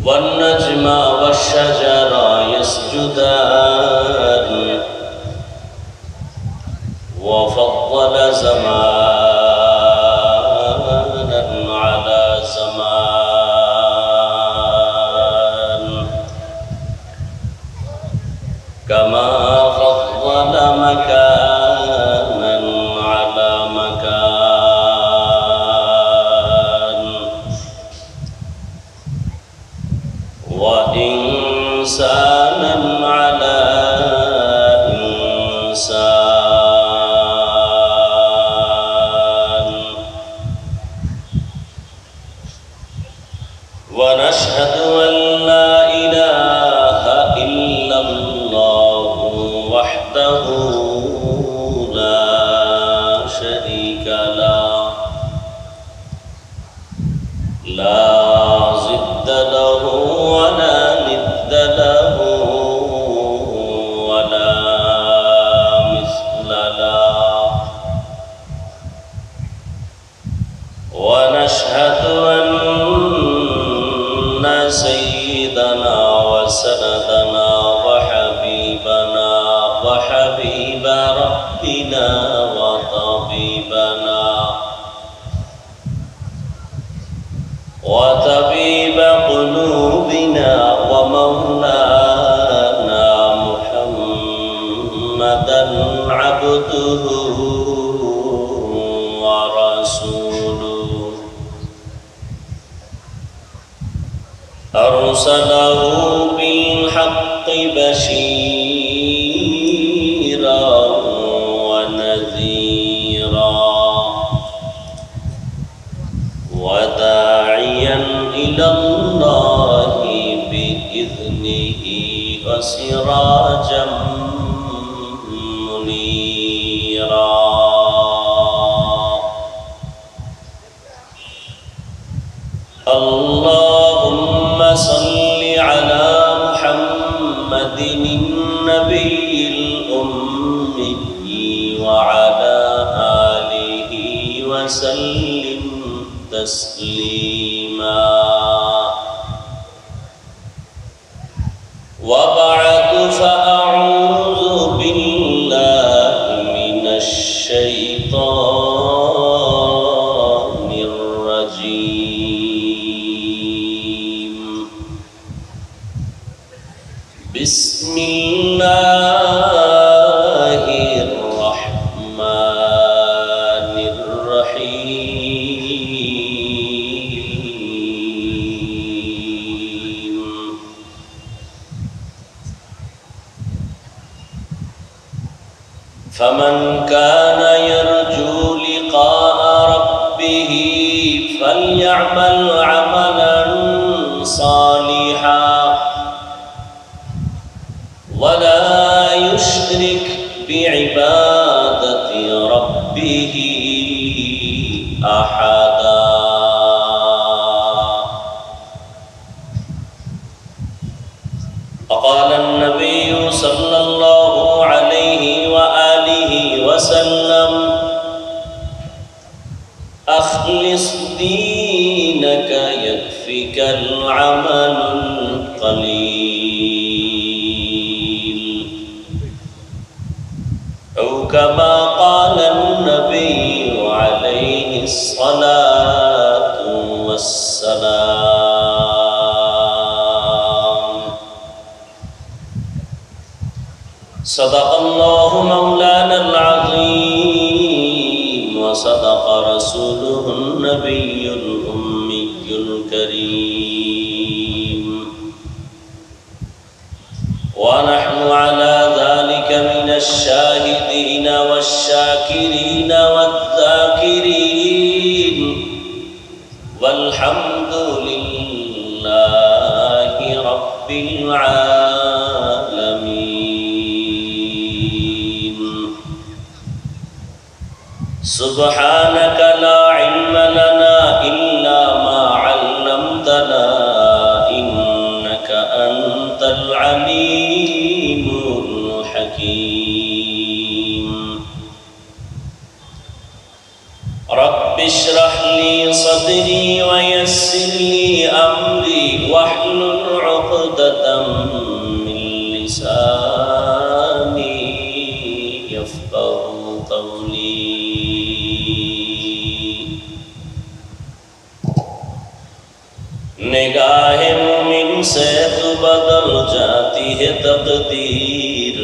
والنجم والشجر يسجدان وفضل زمانا على زمان كما فضل مكانا على مكان وإنسانا على إنسان ونشهد أن لا إله إلا الله وحده لا شريك له لا ضد له ولا ند له ولا مثل له ونشهد أن سيدنا وسندنا وحبيبنا وحبيب ربنا وطبيب قلوبنا ومولانا محمدا عبده ورسوله أرسله بالحق بشيرا ونذيرا وداعيا إلى الله بإذنه وسراجا منيرا اللهم صل على محمد النبي الأمي وعلى آله وسلم تسليما وبعد فأعوذ بالله من الشيطان الرجيم بسم الله الرحمن الرحيم فمن كان يرجو لقاء ربه فليعمل عملا صالحا ولا يشرك بعبادة ربه أحدا وقال النبي صلى الله عليه وآله وسلم أخلص دينك يكفك العمل القليل أو كما قال النبي عليه الصلاة والسلام صدق الله مولانا العظيم وصدق رسوله النبي الأمي الكريم ونحن على ذلك من الشاهدين والشاكرين والذاكرين والحمد لله رب العالمين سبحانك لا علم لنا إلا ما علمتنا إنك أنت العليم الحكيم رب اشرح لي صدري ويسر لي أمري واحلل عقدة من لساني يفقهوا قولي निगाह मुमिन से तो बदल जाती है तकदीर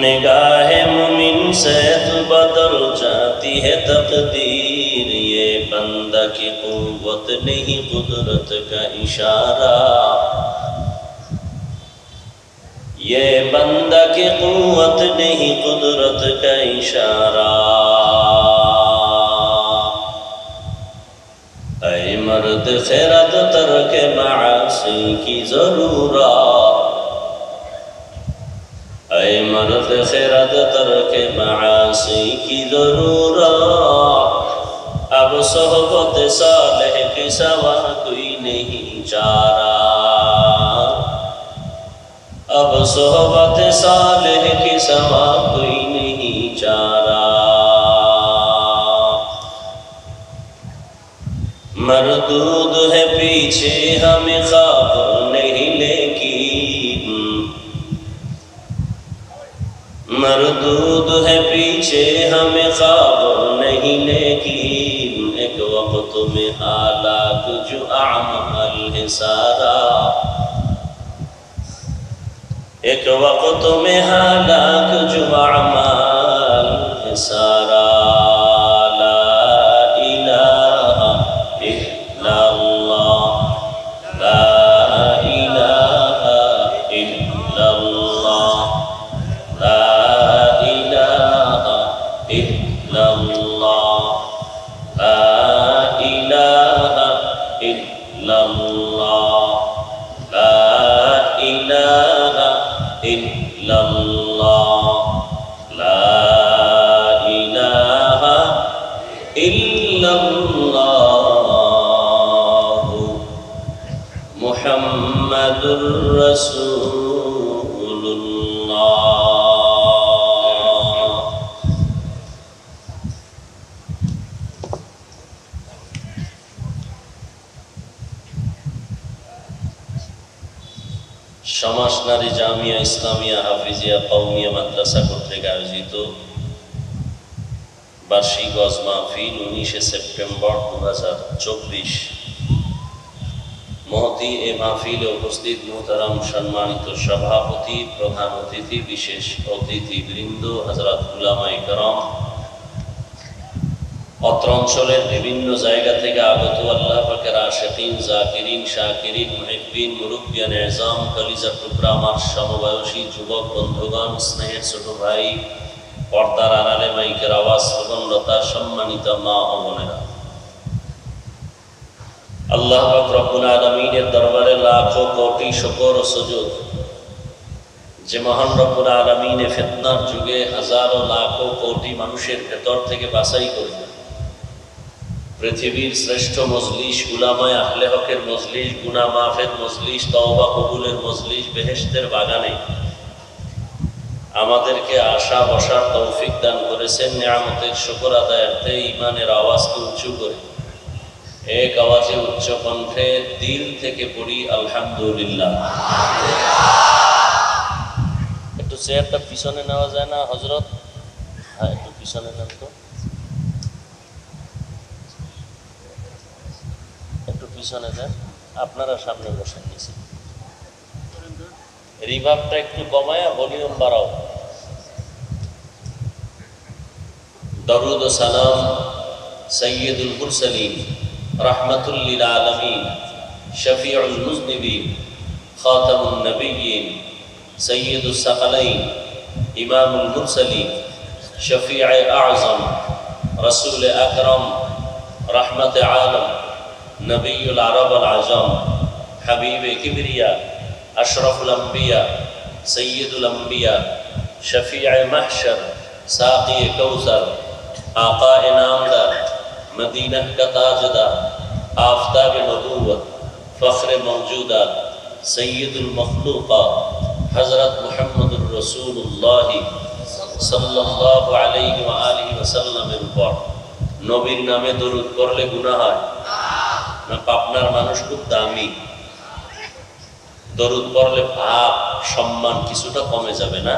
निगाह मुमिन से तो बदल जाती है तकदीर ये बंदा की कुव्वत नहीं कुदरत का इशारा ये बंदा की कुव्वत नहीं कुदरत का इशारा ऐ मर्द खैरत तर्क मासी की जरूरत ऐ मर्द खैरत तर्क मासी की जरूरत अब सोहबत सालेह के सवा कोई नहीं चारा अब सोहबत सालेह के सवा कोई नहीं चारा मरदूद है पीछे हमें ख्वाब नहीं लेकिन मरदूद है पीछे हमें ख्वाब नहीं लेकिन एक वक्त में हालात जो अमल है सारा एक वक्त में हालात जो अमल है सारा मुहम्मदुर रसूलुल्लाह। সমাজ নারী জামিয়া ইসলামিয়া হাফিজিয়া কওমিয়া মাদ্রাসা কর্তৃক আয়োজিত বার্ষিক ওয়াজ মাহফিল 19 সেপ্টেম্বর 2024 মহতি এ মাহফিলে উপস্থিত মুহতারাম সম্মানিত সভাপতি, প্রধান অতিথি, বিশেষ অতিথিবৃন্দ, হযরত উলামায়ে কেরাম, অত্র অঞ্চলের বিভিন্ন জায়গা থেকে আগত আল্লাহ পাকের আশিকিন, জাকিরিন, শাকিরিন, মুহিব্বিন, মুরব্বিয়ান এজাম, কলিজা টুকরা আমার সমবয়সী যুবক বন্ধুগণ, স্নেহের ছোট ভাই, পর্দার আড়ালে মাইকের আওয়াজ শ্রবণরতা সম্মানিত মা ও বোনেরা, আল্লাহ পাক রব্বুল আলামিনের দরবারে লাখো কোটি শুকর ও সুজুদ যে মহান রব্বুল আলামিনে ফিতনার যুগে হাজারো লাখো কোটি মানুষের ভেতর থেকে বাছাই করে পৃথিবীর শ্রেষ্ঠ মজলিস, উলামায়ে আহলে হকের মজলিস, গুনাহ মাফের মজলিস, তওবা কবুলের মজলিস, বেহেশতের বাগানে আমাদেরকে আশা বসার তৌফিক দান করেছেন। নিয়ামতের শুকর আদায়ার্থে ঈমানের আওয়াজকে উঁচু করে এক আওয়াজে উচ্চ কণ্ঠে দিল থেকে পড়ি আলহামদুলিল্লাহ। একটু চেয়ারটা পিছনে নেওয়া যায় না হযরত? হ্যাঁ, একটু পিছনে নেন তো, একটু পিছনে দেন, আপনারা সামনে বসে নিয়েছি। রিভাবটা একটু কমায়া ভলিউম বাড়াও। দরুদ ও সালাম সৈয়দুল মুরসালিন, রাহমাতুল লিল আলামিন, শফিউল মুজনিবিন, খাতামুন নবিয়্যিন, সৈয়দুস সাকালাইন, ইমামুল মুরসালিন, শফিয়ে আযম, রাসূল আকরাম, রহমতে আলম, নবিয়ুল আরব আল আজম, হাবিবে কিবরিয়া, अशरफुल अंबिया, सय्यदुल अंबिया, शफीअ महशर, साक़ी कौसर, आका नामदार, मदीना का ताजदार, आफताब नबूवत, फ़ख्र मौजूदा, सय्यदुल मखलूक़ा, हज़रत मुहम्मदुर रसूलुल्लाह सल्लल्लाहु अलैहि व आलिहि वसल्लम पर নবীর নামে দরুদ পড়লে গুনাহ হয় না? পাবনার মানুষ খুব দামি, দরুদ পড়লে ভাব সম্মান কিছুটা কমে যাবে না?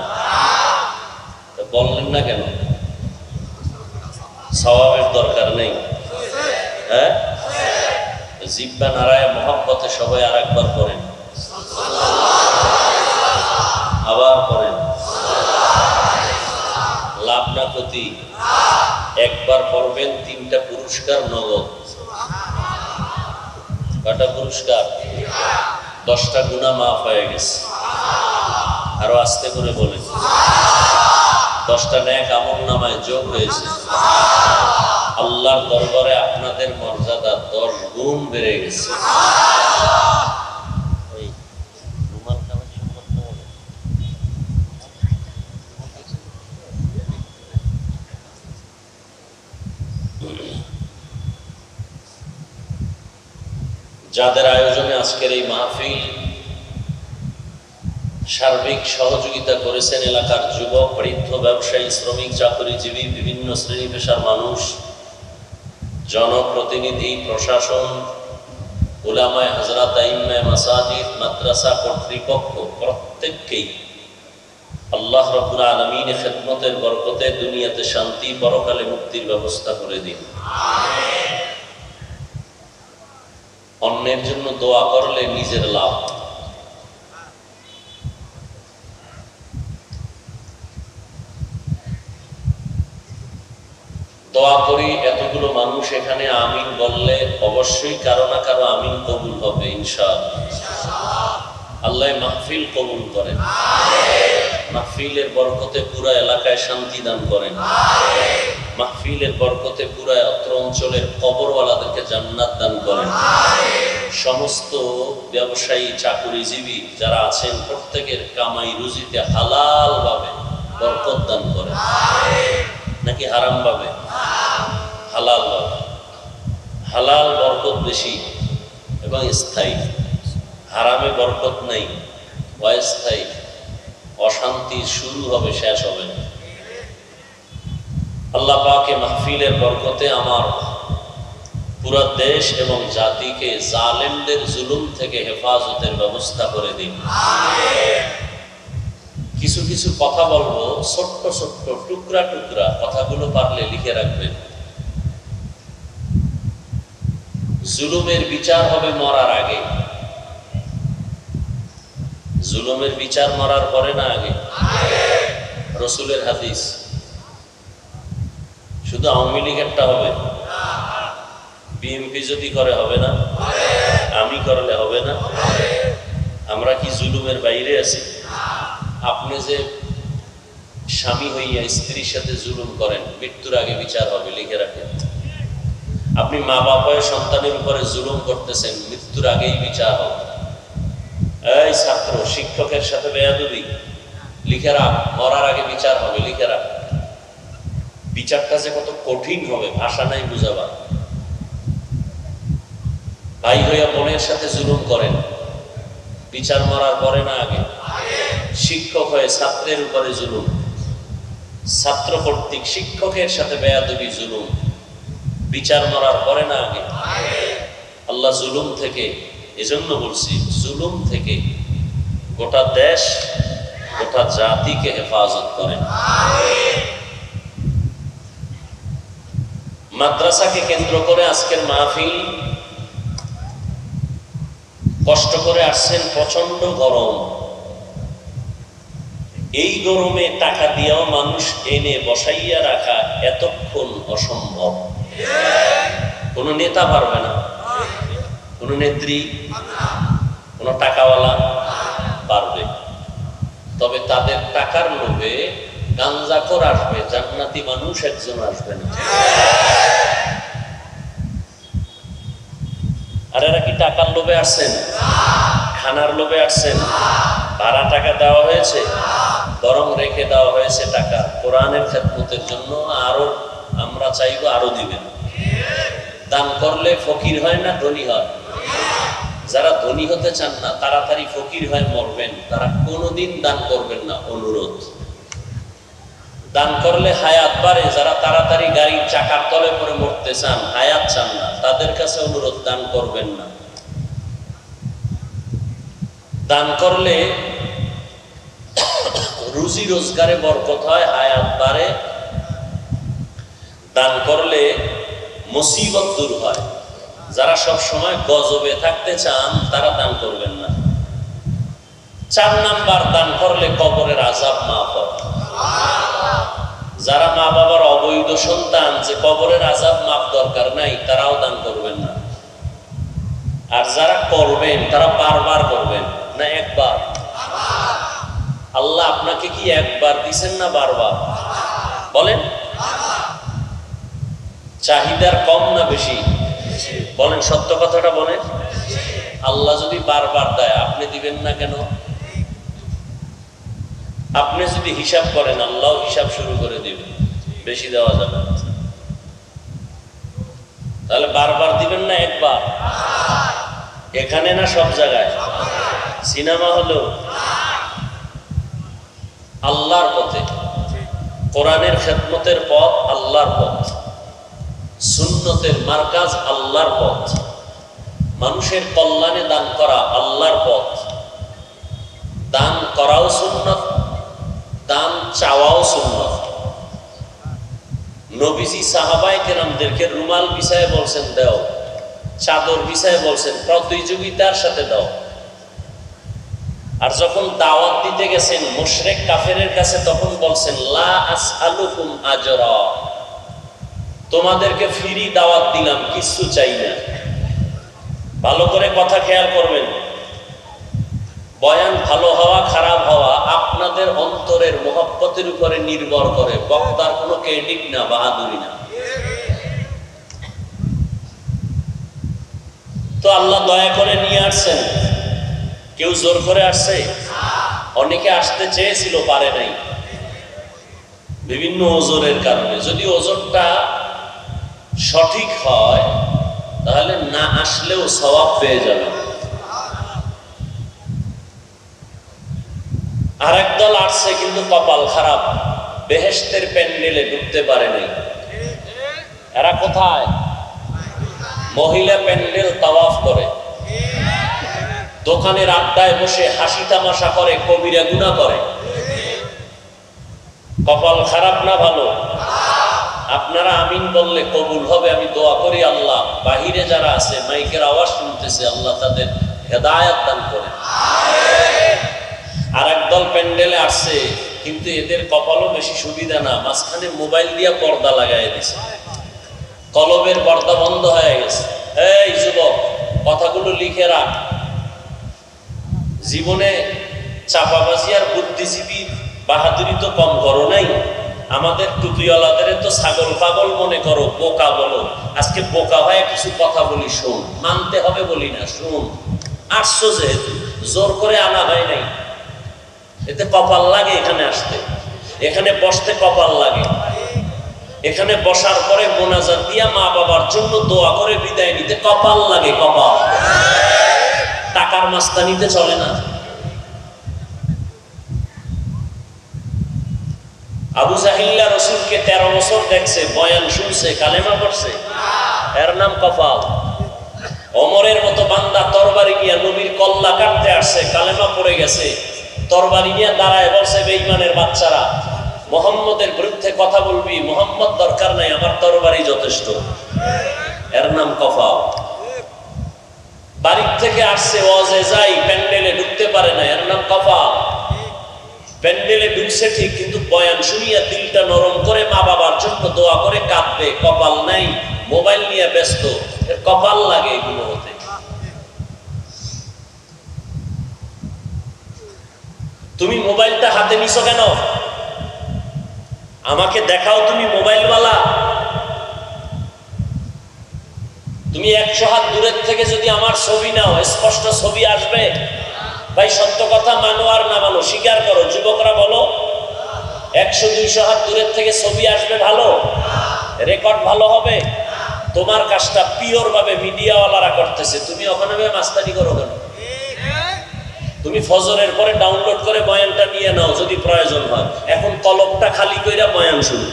বললেন না কেন? সওয়াবের দরকার নেই? হ্যাঁ, জিব্বা নারায় মহব্বতে সবাই আর একবার করেন, আবার করেন। লাভ না ক্ষতি? একবার পড়বেন 3টা পুরস্কার নগদ। কটা পুরস্কার? 10টা গুনাহ মাফ হয়ে গেছে। আরো আস্তে করে বলেন। 10টা নেক আমল নামায় যোগ হয়েছে। আল্লাহর দরবারে আপনাদের মর্যাদা 10 গুণ বেড়ে গেছে। যাদের আয়োজনে আজকের এই মাহফিল, সার্বিক সহযোগিতা করেছেন এলাকার যুবক, বৃদ্ধ, ব্যবসায়ী, শ্রমিক, চাকরিজীবী, বিভিন্ন শ্রেণী পেশার মানুষ, জনপ্রতিনিধি, প্রশাসন, উলামায়ে হযরত, আইম্মায়ে মাসাজিদ, মাদ্রাসা কর্তৃপক্ষ, প্রত্যেককেই আল্লাহ রাব্বুল আলামিনের খেদমতের বরকতে দুনিয়াতে শান্তি, পরকালে মুক্তির ব্যবস্থা করে দিন। অন্যের জন্য দোয়া করলে নিজের লাভ। দোয়া করি এতগুলো মানুষ এখানে আমিন বললে অবশ্যই কারো না কারো আমিন কবুল হবে ইনশাআল্লাহ। আল্লাহ মাহফিল কবুল করেন, মাহফিলের বরকতে পুরো এলাকায় শান্তি দান করেন, মাহফিলের বরকতে পুরো অত্র অঞ্চলের কবরওয়ালাদেরকে জান্নাত দান করেন। সমস্ত ব্যবসায়ী, চাকরিজীবী যারা আছেন প্রত্যেকের কামাই রুজিতে হালাল ভাবে বরকত দান করেন। নাকি হারাম ভাবে? হালাল ভাবে। হালাল বরকত বেশি এবং স্থায়ী, হারামে বরকত নাই, অস্থায়ী, অশান্তি শুরু হবে শেষ হবে না। আল্লাহ পাকে মাহফিলের বরকতে আমার পুরো দেশ এবং জাতিকে জালেমদের জুলুম থেকে হেফাজতের ব্যবস্থা করে দিন। কিছু কিছু কথা বলবো, ছোট্ট ছোট্ট টুকরা টুকরা কথাগুলো পারলে লিখে রাখবেন। জুলুমের বিচার হবে মরার আগে। জুলুমের বিচার মরার পরে না আগে? রসুলের হাদিস। শুধু আওয়ামী লীগেরটা হবে? বিএনপি যদি করে হবে না? আমি করলে হবে না? আমরা কি জুলুমের বাইরে আছি? আপনি যে স্বামী হইয়া স্ত্রীর সাথে জুলুম করেন, মৃত্যুর আগে বিচার হবে, লিখে রাখেন। আপনি মা বাবার সন্তানের উপরে জুলুম করতেছেন, মৃত্যুর আগেই বিচার হবে। এই ছাত্র, শিক্ষকের সাথে বেয়াদবি, লিখে রাখ, মরার আগে বিচার হবে, লিখে রাখ। বিচারটা যে কত কঠিন হবে ভাষা নাই বুঝাবা। ভাই হইয়া বোনের সাথে জুলুম করেন, বিচার মরার পরে না আগে? শিক্ষক হয়ে ছাত্রের উপরে জুলুম, ছাত্র কর্তৃক শিক্ষকের সাথে বেয়াদবি, জুলুম, বিচার মরার পরে না আগে? আল্লাহ জুলুম থেকে, এজন্য বলছি, জুলুম থেকে গোটা দেশ, গোটা জাতিকে হেফাজত করেন। মাদ্রাসাকে কেন্দ্র করে আজকের মাহফিল। কষ্ট করে আসছেন, প্রচন্ড গরম। এই গরমে টাকা দিয়েও মানুষ এনে বসাইয়া রাখা এতক্ষণ অসম্ভব। কোন নেতা পারবে না, কোন নেত্রী, কোন টাকাওয়ালা পারবে। তবে তাদের টাকার লোভে গাঞ্জাখোর আসবে, জান্নাতি মানুষ একজন আসবে না। আর এরা কি টাকার লোভে আসছেন? খানার লোভে আসছেন? ভাড়া টাকা দেওয়া হয়েছে, বরং রেখে দেওয়া হয়েছে টাকা কোরআনের খেদমতের জন্য। আরো আমরা চাইবো আরো দিবেন। দান করলে ফকির হয় না ধনী হয়? যারা ধনী হতে চান না, তাড়াতাড়ি ফকির হয়ে মরবেন, তারা কোনোদিন দান করবেন না। অনুরোধ, দান করলে হায়াত বাড়ে। যারা তাড়াতাড়ি গাড়ির চাকার তলে পরে মরতে করতে চান, হায়াত চান না, তাদের কাছে অনুরোধ, দান করবেন না। দান করলে রুজি রোজগারে বরকত হয়, হায়াত বাড়ে। দান করলে মুসিবত দূর হয়। যারা সব সময় গজবে থাকতে চান তারা দান করবেন না। 4 নাম্বার, দান করলে কবরের আযাব মাফ হয়। যারা মা বাবার অবৈধ সন্তান, যে কবরের আযাব মাফ দরকার নাই, তারাও দান করবেন না। আর যারা করবেন তারা বারবার করবেন না, একবার। আল্লাহ আপনাকে কি একবার দিছেন না বারবার? বলেন, চাহিদার কম না বেশি? বলেন, সত্য কথাটা বলেন। আল্লাহ যদি বারবার দেয়, আপনি দিবেন না কেন? আপনি যদি হিসাব করেন, আল্লাহ হিসাব শুরু করে দিবেন, বেশি দেওয়া যাবে না। তাহলে বারবার দিবেন না, একবার? এখানে না সব জায়গায়? সিনেমা হলো আল্লাহর পথে, কোরআনের খেদমতের পথ আল্লাহর পথ, সুন্নতের মার্কাজ আল্লাহর পথ, মানুষের কল্যাণে দান করা আল্লাহর পথ। দান করাও সুন্নত, দান চাওয়াও সুন্নত। নবীজি সাহাবায়ে কেরামদেরকে রুমাল বিছায় বলছেন দাও, চাদর বিছায় বলছেন প্রতিযোগিতার সাথে দাও। আর যখন দাওয়াত দিতে গেছেন মুশরিক কাফেরের কাছে, তখন বলছেন লা আসআলুকুম আজরা, তোমাদেরকে ফ্রি দাওয়াত দিলাম, কিছু চাই না। ভালো করে কথা খেয়াল করবেন। বয়ান ভালো হওয়া খারাপ হওয়া আপনাদের অন্তরের মহব্বতের উপরে নির্ভর করে, বক্তার কোনো ক্রেডিট না, বাহাদুরি না। তো আল্লাহ দয়া করে নিয়ে আসছেন। কেউ জোর করে আসছে? অনেকে আসতে চেয়েছিল, পারে নাই, বিভিন্ন ওজোরের কারণে। যদি ওজোরটা সঠিক হয় তাহলে না আসলেও সওয়াব পেয়ে যাবে। আরেক দল আসছে কিন্তু কপাল খারাপ, বেহেশতের প্যান্ডেলে ঢুকতে পারে নাই। এরা কোথায়? মহিলা প্যান্ডেল তাওয়াফ করে, দোকানের আড্ডায় বসে হাসি তামাশা করে, কবিরা গুনাহ করে। কপাল খারাপ না ভালো? আপনারা আমিন বললে কবুল হবে। আমি দোয়া করি আল্লাহ বাহিরে যারা আছে, মাইকের আওয়াজ শুনতেছে, আল্লাহ তাদের হেদায়েত দান করেন। আর একদল প্যান্ডেলে আসছে, কিন্তু এদের কপালও বেশি সুবিধা না, মাঝখানে মোবাইল দিয়ে পর্দা লাগাই দিছে, কলবের পর্দা বন্ধ হয়ে গেছে। এই যুবক, কথাগুলো লিখে রাখ। জীবনে চাপাবাজি আর বুদ্ধিজীবী বাহাদুরি তো কম করো নাই। আমাদের টুপিওয়ালাদের তো ছাগল পাগল মনে করো, বোকা বলো। আজকে বোকা হয়ে কিছু কথা বলি, শোন। মানতে হবে বলি না, শোন। আসছো যেহেতু, জোর করে আনা হয় নাই। এতে কপাল লাগে এখানে আসতে, এখানে বসতে কপাল লাগে। এখানে বসার পরে মোনাজাত দিয়া মা বাবার জন্য দোয়া করে বিদায় নিতে কপাল লাগে, কপাল। টাকার মাস্তানিতে চলে না। আবু জাহিল্লা রসুলকে 13 বছর দেখছে, বয়ান শুনছে, কালেমা পড়ছে, এর নাম কপাল। ওমরের মতো বান্দা তরবারি নিয়ে নবীর কল্লা কাটতে আসছে, কালেমা পড়ে গেছে, তরবারি নিয়ে দাঁড়ায় বলছে বেঈমানের বাচ্চারা, মুহাম্মদের বিরুদ্ধে কথা বলবি, মুহাম্মদ দরকার নাই, আমার তরবারি যথেষ্ট। এর নাম কপাল। বাড়ির থেকে আসছে, ওয়াজে যাই, প্যান্ডেলে ঢুকতে পারে না, এর নাম কপাল। প্যান্ডেলে ঢুকছে ঠিক, কিন্তু বয়ান শুনিয়া দিলটা নরম করে মা বাবার জন্য দোয়া করে কাঁদবে, কপাল নাই, মোবাইল নিয়ে ব্যস্ত, এর কপাল লাগে এগুলো হতে। তুমি মোবাইলটা হাতে নিছো কেন? আমাকে দেখাও তুমি মোবাইলওয়ালা। তুমি 100 হাত দূরের থেকে যদি আমার ছবি নাও, স্পষ্ট ছবি আসবে? ভাই সত্য কথা মানো আর না মানো, স্বীকার করো। যুবকরা বলো, 100-200 হাত দূরের থেকে ছবি আসবে ভালো? রেকর্ড ভালো হবে? তোমার কাজটা পিওর ভাবে মিডিয়াওয়ালারা করতেছে, তুমি ওখানে মাস্তানি করো কেন? তুমি ফজরের পরে ডাউনলোড করে বয়ানটা নিয়ে নাও যদি প্রয়োজন হয়। এখন কলবটা খালি কইরা বয়ান শুনো।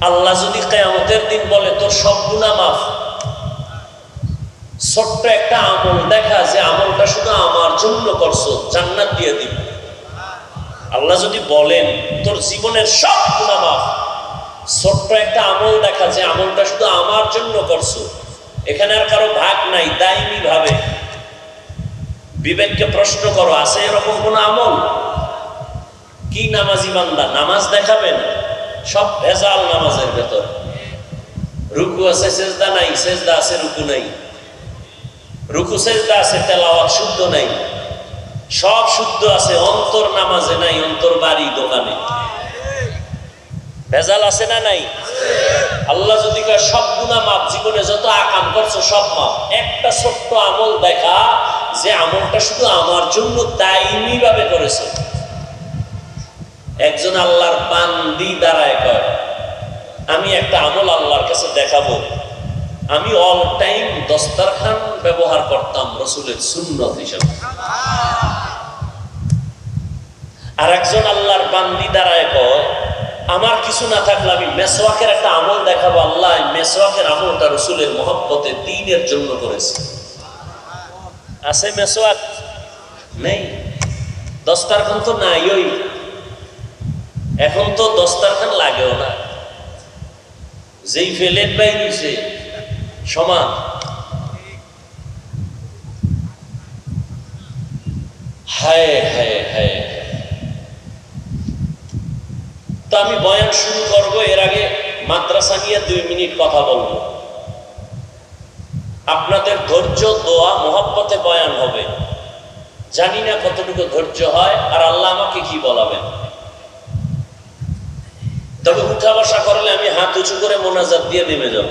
আল্লাহ যদি কিয়ামতের দিন বলে তোর সব গুনাহ মাফ, ছোট্ট একটা আমল দেখা যে আমলটা শুধু আমার জন্য করছো, জান্নাত দিয়ে দিব। আল্লাহ যদি বলেন তোর জীবনের সব গুনাহ মাফ, ছোট্ট একটা আমল দেখা যে আমলটা শুধু আমার জন্য করছো, এখানে আর কারো ভাগ নাই, দায়ী ভাবে। বিবেককে প্রশ্ন করো, আছে এরকম কোন আমল? কি নামাজি বান্দা নামাজ দেখাবেন? সব ভেজাল নামাজের ভেতর। রুকু আছে সেজদা নাই, সেজদা আছে রুকু নাই, রুকু সেজদা আছে তেলাওয়াত শুদ্ধ নাই, সব শুদ্ধ আছে, অন্তর নামাজে নাই, অন্তর বাড়ি দোকানে। ভেজাল আছে না নাই? আল্লাহ যদি কয় সব গুনাহ মাফ, জীবনে যত আকাম করছো সব মাফ, একটা ছোট্ট আমল দেখা যে আমলটা শুধু আমার জন্য দায়ী ভাবে করেছো। একজন আল্লাহর বান্দি দাঁড়ায় কয় আমি একটা আমল আল্লাহর কাছে দেখাবো, আমি অল টাইম দস্তরখান ব্যবহার করতাম রাসূলের সুন্নাত হিসেবে। আর একজন আল্লাহর বান্দি দাঁড়ায় কয় আমার কিছু না থাকলে আমি মেসওয়াকের একটা আমল দেখাবো, আল্লাহ মেসওয়াকের আমলটা রাসূলের মহব্বতে দ্বীনের জন্য করেছে। আছে মেসওয়াক? নেই। দস্তরখান তো নাই, ওই এখন তো দস্তরখান লাগেও না, যেই ফেলেট বাইরেছে সমান। হায় হায় হায়। তো আমি বয়ান শুরু করব, এর আগে মাদ্রাসা নিয়ে 2 মিনিট কথা বলবো। আপনাদের ধৈর্য দোয়া মহব্বতে বয়ান হবে, জানি না কতটুকু ধৈর্য হয় আর আল্লাহ আমাকে কি বলাবেন। তবে উঠা বসা করলে আমি হাত উঁচু করে মোনাজাত দিয়ে নেমে যাব।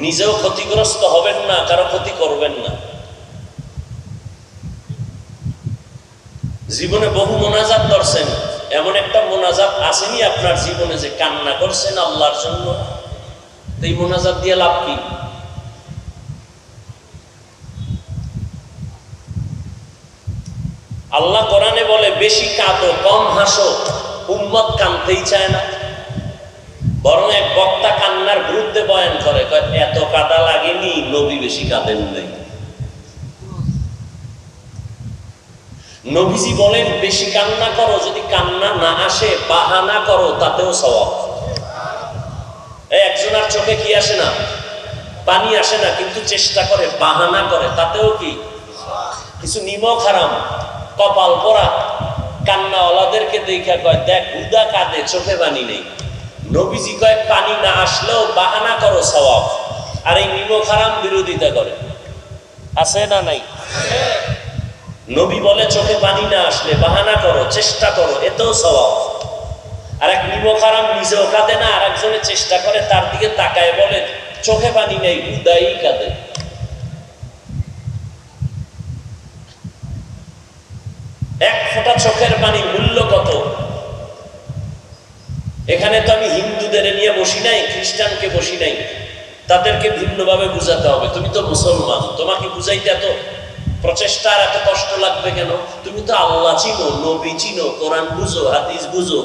নিজেও ক্ষতিগ্রস্ত হবেন না, কারো ক্ষতি করবেন না। জীবনে বহু মোনাজাত করছেন, এমন একটা মোনাজাত আসেনি আপনার জীবনে যে কান্না করছেন আল্লাহর জন্য? এই মোনাজাত দিয়ে লাভ কি? আল্লাহ কোরআনে বলে বেশি কাঁদো কম হাসো, উম্মত কাঁদতেই চায় না। বরং এক বক্তা কান্নার বিরুদ্ধে বয়ান করে, এত কাঁদা লাগেনি, নবী বেশি কাঁদেন নাই। নবীজি বলেন বেশি কান্না করো, যদি কান্না না আসে বাহানা করো, তাতেও সওয়াব। একজনের চোখে কি আসে না? পানি আসে না, কিন্তু চেষ্টা করে, বাহানা করে, তাতেও কি? কিছু নিমক হারাম, কপাল পোড়া কান্নাওয়ালাদেরকে দেখা কয় দেখ হুদা কাঁদে, চোখে পানি নেই। নবীজি কয় পানি না আসলেও বাহানা করো, সওয়াব। আর এই নিমক হারাম বিরোধিতা করে, আছে না নাই? নবী বলে চোখে পানি না আসলে বাহানা করো, চেষ্টা করো, এতেও সওয়াব। আর এক নিমক হারাম নিজেও কাঁদে না, আর একজনে চেষ্টা করে, তার দিকে তাকায় বলে চোখে পানি নেই, হুদাই কাঁদে। এক ফোঁটা চোখের পানি মূল্য কত? এখানে তো আমি হিন্দুদের নিয়ে বসি নাই, খ্রিস্টানকে বসি নাই, তাদেরকে ভিন্নভাবে বুঝাতে হবে। তুমি তো মুসলমান, তোমাকে বুঝাইতে এত প্রচেষ্টা আর এত কষ্ট লাগবে কেন? তুমি তো আল্লাহ চিনো, নবী চিনো, কোরআন বুঝো, হাদিস বুঝো,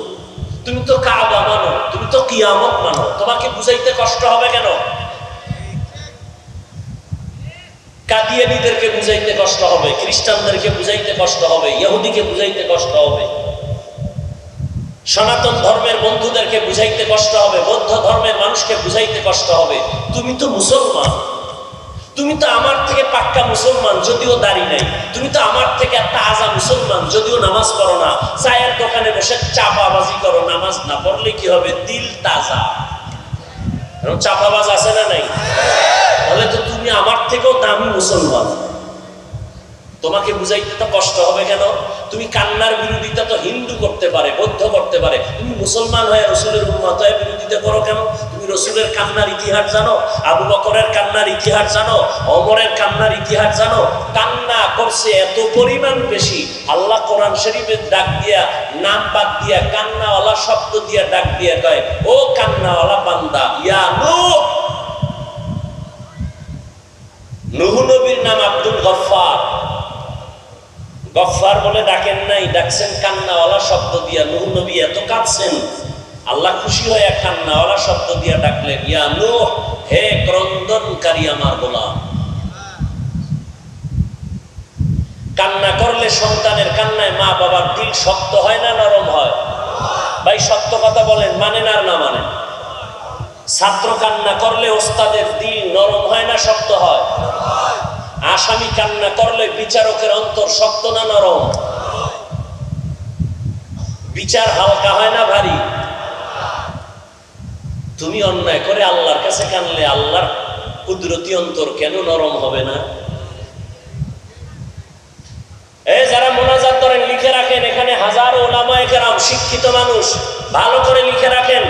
তুমি তো কাবা মানো, তুমি তো কিয়ামত মানো, তোমাকে বুঝাইতে কষ্ট হবে কেন? কাদিয়ানীদেরকে বুঝাইতে কষ্ট হবে, খ্রিস্টানদেরকে বুঝাইতে কষ্ট হবে, ইহুদিকে বুঝাইতে কষ্ট হবে, সনাতন ধর্মের বন্ধুদেরকে বুঝাইতে কষ্ট হবে, বৌদ্ধ ধর্মের মানুষকে বুঝাইতে কষ্ট হবে। তুমি তো মুসলমান, তুমি তো আমার থেকে পাক্কা মুসলমান, যদিও দাড়ি নাই। তুমি তো আমার থেকে তাজা মুসলমান, যদিও নামাজ পড়ো না। চায়ের দোকানে বসে চাপাবাজি করো, নামাজ না পড়লে কি হবে? দিল তাজা। চাপাবাজ আছে না নাই? তাহলে তো তুমি আমার থেকেও দামি মুসলমান, তোমাকে বুঝাইতে তো কষ্ট হবে কেন? তুমি কান্নার বিরোধিতা তো হিন্দু করতে পারে, বৌদ্ধ করতে পারে, তুমি মুসলমান হয়ে রসুলের উম্মত হয়ে বিরোধিতা করো কেন? তুমি রসুলের কান্নার ইতিহাস জানো? আবু বকরের কান্নার ইতিহাস জানো? ওমরের কান্নার ইতিহাস জানো? কান্না করছে এত পরিমাণ বেশি, আল্লাহ কোরআন শরীফের ডাক দিয়া, নাম বাদ দিয়া, কান্নাওয়ালা শব্দ দিয়া ডাক দিয়া কয়, ও কান্নাওয়ালা বান্দা, ইয়া নূহ। নূহ নবীর নাম আব্দুল গফফার, গফফার বলে ডাকেন নাই, ডাকছেন কান্নাওয়ালা শব্দ দিয়া। নূহ নবী এত কাঁদছেন, আল্লাহ খুশি হয়ে কান্নাওয়ালা শব্দ দিয়া ডাকলেন, ইয়া নূহ, হে ক্রন্দনকারী আমার গোলাম। কান্না করলে সন্তানের কান্নায় মা বাবার দিল শক্ত হয় না নরম হয়? ভাই সত্য কথা বলেন, মানেন আর না মানেন? ছাত্র কান্না করলে ওস্তাদের দিল নরম হয় না শক্ত হয়? আসামি কান্না করলে বিচারকের অন্তর শক্ত না নরম? বিচার হালকা হয় না ভারী? তুমি অন্যায় করে আল্লাহর কাছে কানলে আল্লাহর কুদরতি অন্তর কেন নরম হবে না? এই যারা মোনাজাত করেন লিখে রাখেন, এখানে হাজারো উলামায়ে কেরাম শিক্ষিত মানুষ, ভালো করে লিখে রাখেন,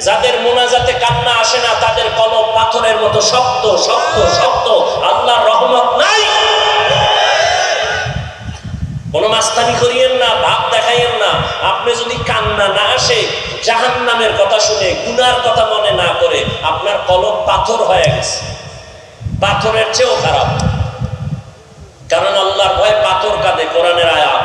যাদের মোনাজাতে কান্না আসে না তাদের কলব পাথরের মতো শক্ত শক্ত শক্ত, আল্লাহর রহমত নাই। কোন মাস্তানি করিয়েন না, ভাব দেখাইয়েন না। আপনি যদি কান্না না আসে, জাহান্নামের কথা শুনে গুনার কথা মনে না করে আপনার কলব পাথর হয়ে গেছে, পাথরের চেয়েও খারাপ। কারণ আল্লাহর ভয়ে পাথর কাঁদে, কোরআনের আয়াত।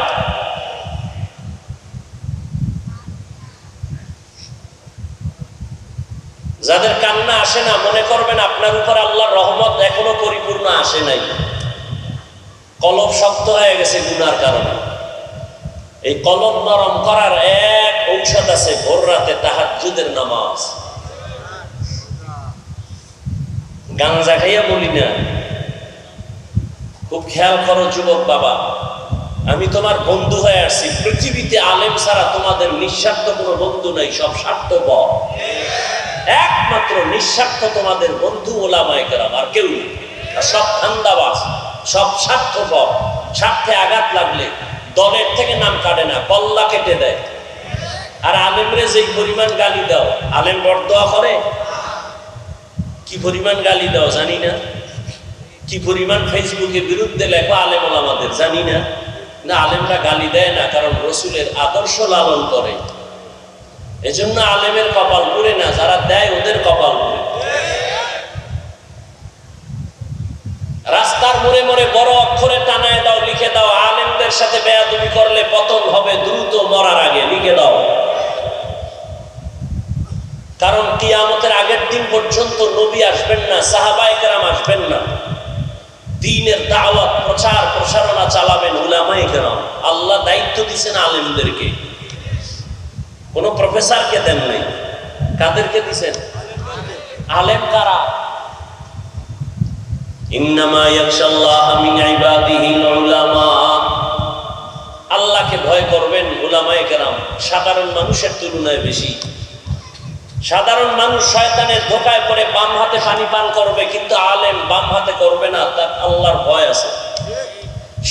যাদের কান্না আসে না, মনে করবেন আপনার উপর আল্লাহর রহমত এখনো পরিপূর্ণ আসে নাই, কলব শক্ত হয়ে গেছে গুনার কারণে। এই কলব নরম করার এক ঔষধ আছে, ভোর রাতে তাহাজ্জুদের নামাজ। গাঞ্জা খাইয়া বলি না, খুব খেয়াল করো যুবক বাবা, আমি তোমার বন্ধু হয়ে আসছি। পৃথিবীতে আলেম ছাড়া তোমাদের নিঃস্বার্থ কোনো বন্ধু নাই, সব স্বার্থপর। একমাত্র নিঃস্বার্থ তোমাদের বন্ধু ওলামায়ে কেরাম, আর কেউ নেই। সব ধান্দাবাজ, সব স্বার্থপর। স্বার্থে আঘাত লাগলে দলের থেকে নাম কাটে না, কল্লা কেটে দেয়। আর আলেমরে যেই পরিমাণ গালি দাও, আলেম বরদোয়া করে? কি পরিমাণ গালি দাও জানি না, কি পরিমাণ ফেসবুকে বিরুদ্ধে লেখা আলেম ওলামাদের জানি না। না, আলেমরা গালি দেয় না, কারণ রসুলের আদর্শ লালন করে। এজন্য আলেমের কপাল পুড়ে না, যারা দেয় ওদের কপাল পুড়ে। রাস্তার মোড়ে মোড়ে বড় অক্ষরে টানায় দাও, লিখে দাও, আলেমদের সাথে বেয়াদবি করলে পতন হবে দ্রুত মরার আগে, লিখে দাও। কারণ কিয়ামতের আগের দিন পর্যন্ত নবী আসবেন না, সাহাবায়ে কেরাম আসবেন না। দ্বীনের দাওয়াত প্রচার প্রসারণা চালাবেন উলামায়ে কেরাম। আল্লাহ দায়িত্ব দিয়েছেন আলেমদেরকে, কোন প্রফেসরকে দেন নাই। কাদেরকে দিয়েছেন? আলেম কারা? ইন্নামা ইয়াখশাল্লাহ মিন ইবাদিহিল উলামা। আল্লাহকে ভয় করবেন উলামায়ে কেরাম সাধারণ মানুষের তুলনায় বেশি। সাধারণ মানুষ শয়তানের ধোঁকায় পড়ে বাম হাতে পানি পান করবে, কিন্তু আলেম বাম হাতে করবে না, তার আল্লাহর ভয় আছে।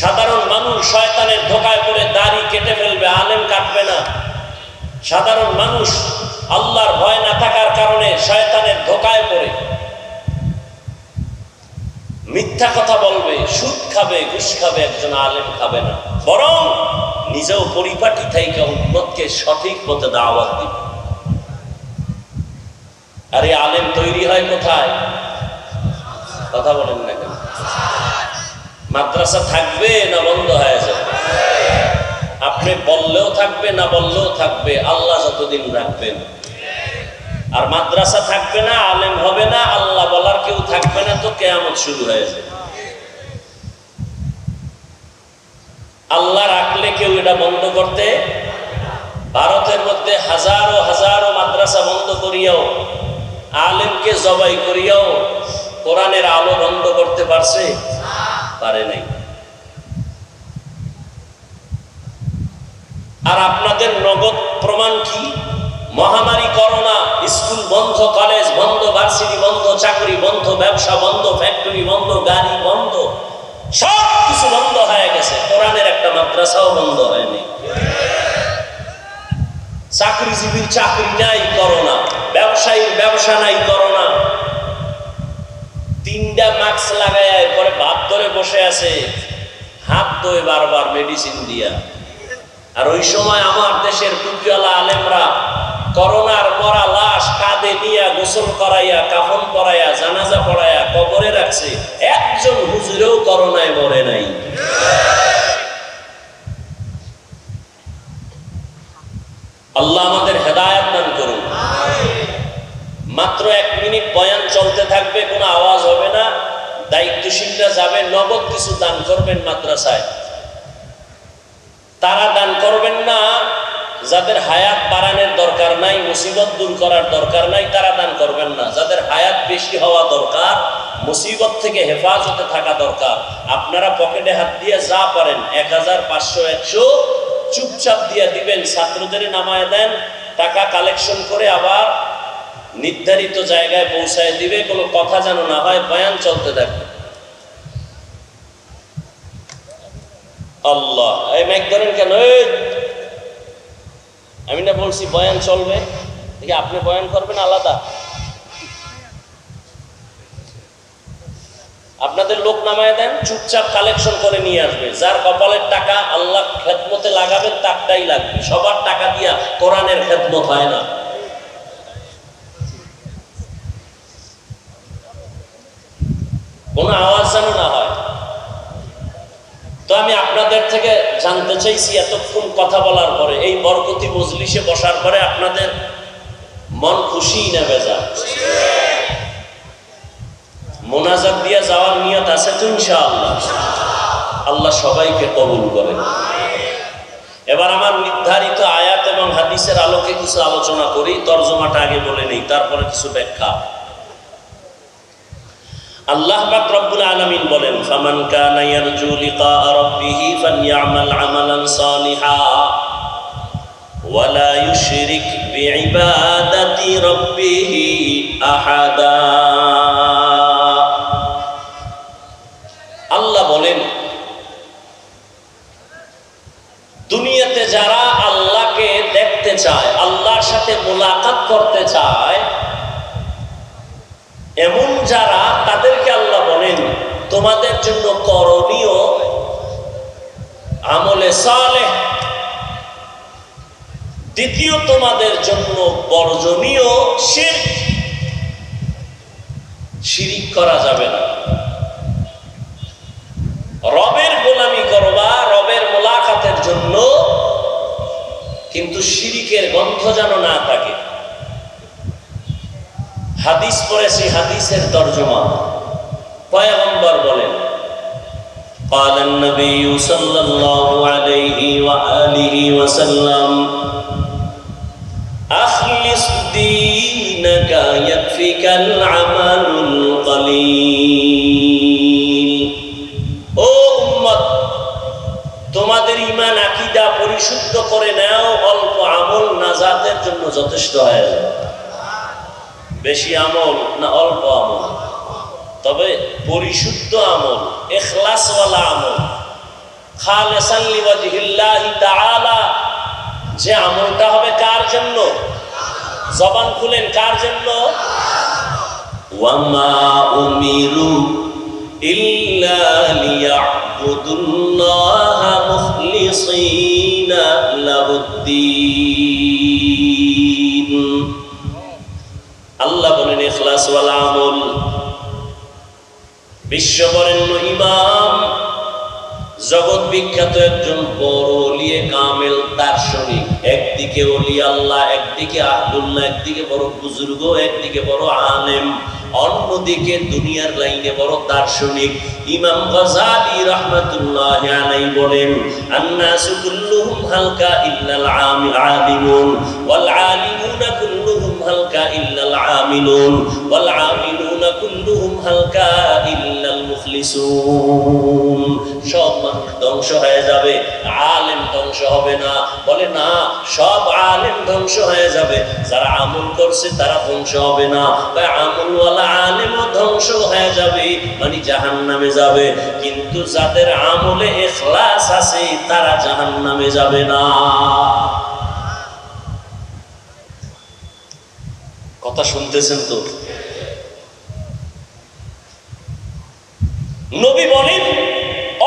সাধারণ মানুষ শয়তানের ধোঁকায় পড়ে দাড়ি কেটে ফেলবে, আলেম কাটবে না। সাধারণ মানুষ আল্লাহর ভয় না থাকার কারণে শয়তানের ধোঁকায় পড়ে মিথ্যা কথা বলবে, সুদ খাবে, ঘুষ খাবে, একজন আলেম খাবে না। বরং নিজেও পরিপাটি থাইকা উম্মতকে সঠিক পথে দাওয়াত দিবে। আরে আলেম তৈরি হয় কোথায়? কথা বলেন না কেন? মাদ্রাসা থাকবে না বন্ধ হয়ে যাবে? আপনি বললেও থাকবে, না বললেও থাকবে, আল্লাহ যতদিন রাখবেন। আর মাদ্রাসা থাকবে না, আলেম হবে না, আল্লাহ বলার কেউ থাকবে না, তো কিয়ামত শুরু হয়ে যাবে। আল্লাহ রাখলে কেউ এটা বন্ধ করতে। ভারতের মধ্যে হাজারো হাজারো মাদ্রাসা বন্ধ করিয়াও, আলেমকে জবাই করিয়াও কোরআনের আলো বন্ধ করতে পারছে? পারে নাই। আর আপনাদের নগদ প্রমাণ কি? মহামারী করোনা, স্কুল বন্ধ, কলেজ বন্ধ, ভার্সিটি বন্ধ, চাকরি বন্ধ, ব্যবসা বন্ধ, ফ্যাক্টরি বন্ধ, গাড়ি বন্ধ, সব কিছু বন্ধ হয়ে গেছে। কোরআনের একটা মাদ্রাসাও বন্ধ হয়নি। চাকরিজীবীর চাকরি নাই করোনা, ব্যবসায়ীর ব্যবসা নাই করোনা। তিনটা মাস্ক লাগায় এরপরে ভাত ধরে বসে আছে, হাত ধোয় বারবার মেডিসিন দিয়া। আর ওই সময় আমার দেশের টুপিওয়ালা আলেমরা করোনার মরা লাশ কাঁধে নিয়ে গোসল করাইয়া, কাফন পরাইয়া, জানাজা পড়াইয়া কবরে রাখছে। একজন হুজুরেও করোনায় মরে নাই। আল্লাহ আমাদের হেদায়েত দান করুন। মাত্র 1 মিনিট বয়ান চলতে থাকবে, কোনো আওয়াজ হবে না। দায়িত্বশীলরা যাবে, নগদ কিছু দান করবেন মাদ্রাসায়। তারা দান করবেন না যাদের হায়াত বাড়ানোর দরকার নাই, মুসিবত দূর করার দরকার নাই, তারা দান করবেন না। যাদের হায়াত বেশি হওয়া দরকার, মুসিবত থেকে হেফাজতে থাকা দরকার, আপনারা পকেটে হাত দিয়ে যা পারেন 1000, 500, 100 চুপচাপ দিয়ে দিবেন। ছাত্রদের নামায় দেন, টাকা কালেকশন করে আবার নির্ধারিত জায়গায় পৌঁছায় দিবে। কোনো কথা যেন না হয়, বয়ান চলতে থাকবে। আল্লাহ, এই মাইক ধরেন কেন? আমি না বলছি বয়ান চলবে, দেখি আপনি বয়ান করবেন আলাদা। আপনাদের লোক নামায় দেন, চুপচাপ কালেকশন করে নিয়ে আসবে। যার কপালের টাকা আল্লাহ খেদমতে লাগাবেন, তারটাই লাগবে। সবার টাকা দিয়া কোরআনের খেদমত হয় না। কোনো আওয়াজ যেন না হয়। তো আমি আপনাদের থেকে জানতে চাইছি, এতক্ষণ কথা বলার পরে, এই বরকতি মজলিসে বসার পরে আপনাদের মন খুশি না বেজা? মোনাজাত দিয়ে যাওয়ার নিয়ত আছে তো ইনশাআল্লাহ? আল্লাহ সবাইকে কবুল করেন। এবার আমার নির্ধারিত আয়াত এবং হাদিসের আলোকে কিছু আলোচনা করি। তরজমাটা আগে বলে নেই, তারপরে কিছু ব্যাখ্যা। আল্লাহ পাক রব্বুল আলামিন বলেন, ফামান কানা ইয়ারজু লিকা রাব্বিহি ফালইআমাল আমালান সালিহা ওয়া লা ইউশরিক বিইবাদাতি রাব্বিহি আহাদা। আল্লাহ বলেন, দুনিয়াতে যারা আল্লাহকে দেখতে চায়, আল্লাহর সাথে মুলাকাত করতে চায়, এমন যারা, তাদেরকে আল্লাহ বলেন তোমাদের জন্য করণীয় আমলে সালেহ। দ্বিতীয়, তোমাদের জন্য বর্জনীয় শিরক। শিরিক করা যাবে না। রবের গোলামি করবা রবের মুলাকাতের জন্য, কিন্তু শিরিকের গন্ধ যেন না থাকে। হাদিস পড়েছি, হাদিসের তরজমা। পয়গম্বর বলেন, قال النبي صلى الله عليه وآله وسلم أخلص دينك يكفيك العمل القليل। ও উম্মত, তোমাদের ঈমান আকীদা পরিশুদ্ধ করে নাও, অল্প আমল নাজাতের জন্য যথেষ্ট হয়ে যাবে। বেশি আমল না অল্প আমল, তবে পরিশুদ্ধ আমল, ইখলাসওয়ালা আমল, খালিসান লিওয়াজহিল্লাহি তাআলা। যে আমলটা হবে কার জন্য? জবান খুলেন, কার জন্য? ওয়ামা উমিরু ইল্লা লিয়াবুদুল্লাহা মুখলিসিনা লাহুদ্দীন। আল্লাহ বলেন ইখলাসওয়ালা আমল। বিশ্ববরেণ্য ইমাম, জগৎ বিখ্যাত একজন বড় ওলিয়ে কামেল দার্শনিক, একদিকে ওলি আল্লাহ, একদিকে আহলুল্লাহ, একদিকে বড় বুজুর্গ, একদিকে বড় আলেম, অন্যদিকে দুনিয়ার লাইনে বড় দার্শনিক ইমাম গাযালি রাহমাতুল্লাহি আলাইহি বলেন, আন্নাসু কুল্লুহুম হালকা ইল্লাল আলিমুন ওয়াল আলিমুনা কুল্লুহুম হালকা ইল্লাল আমিলুন ওয়াল আমিলুনা কুল্লুহুম হালকা ইল্লাল মুখলিসুন। সব মানুষ ধ্বংস হয়ে যাবে, আলেম ধ্বংস হবে না। বলে না, সব আলেম ধ্বংস হয়ে যাবে, যারা আমল করছে তারা ধ্বংস হবে না। বা আমলওয়ালা আলেমও ধ্বংস হয়ে যাবে, মানে জাহান্নামে যাবে। কিন্তু যাদের আমলে ইখলাস আছে তারা জাহান্নামে যাবে না। কথা শুনতেছেন তো? নবী বলেন,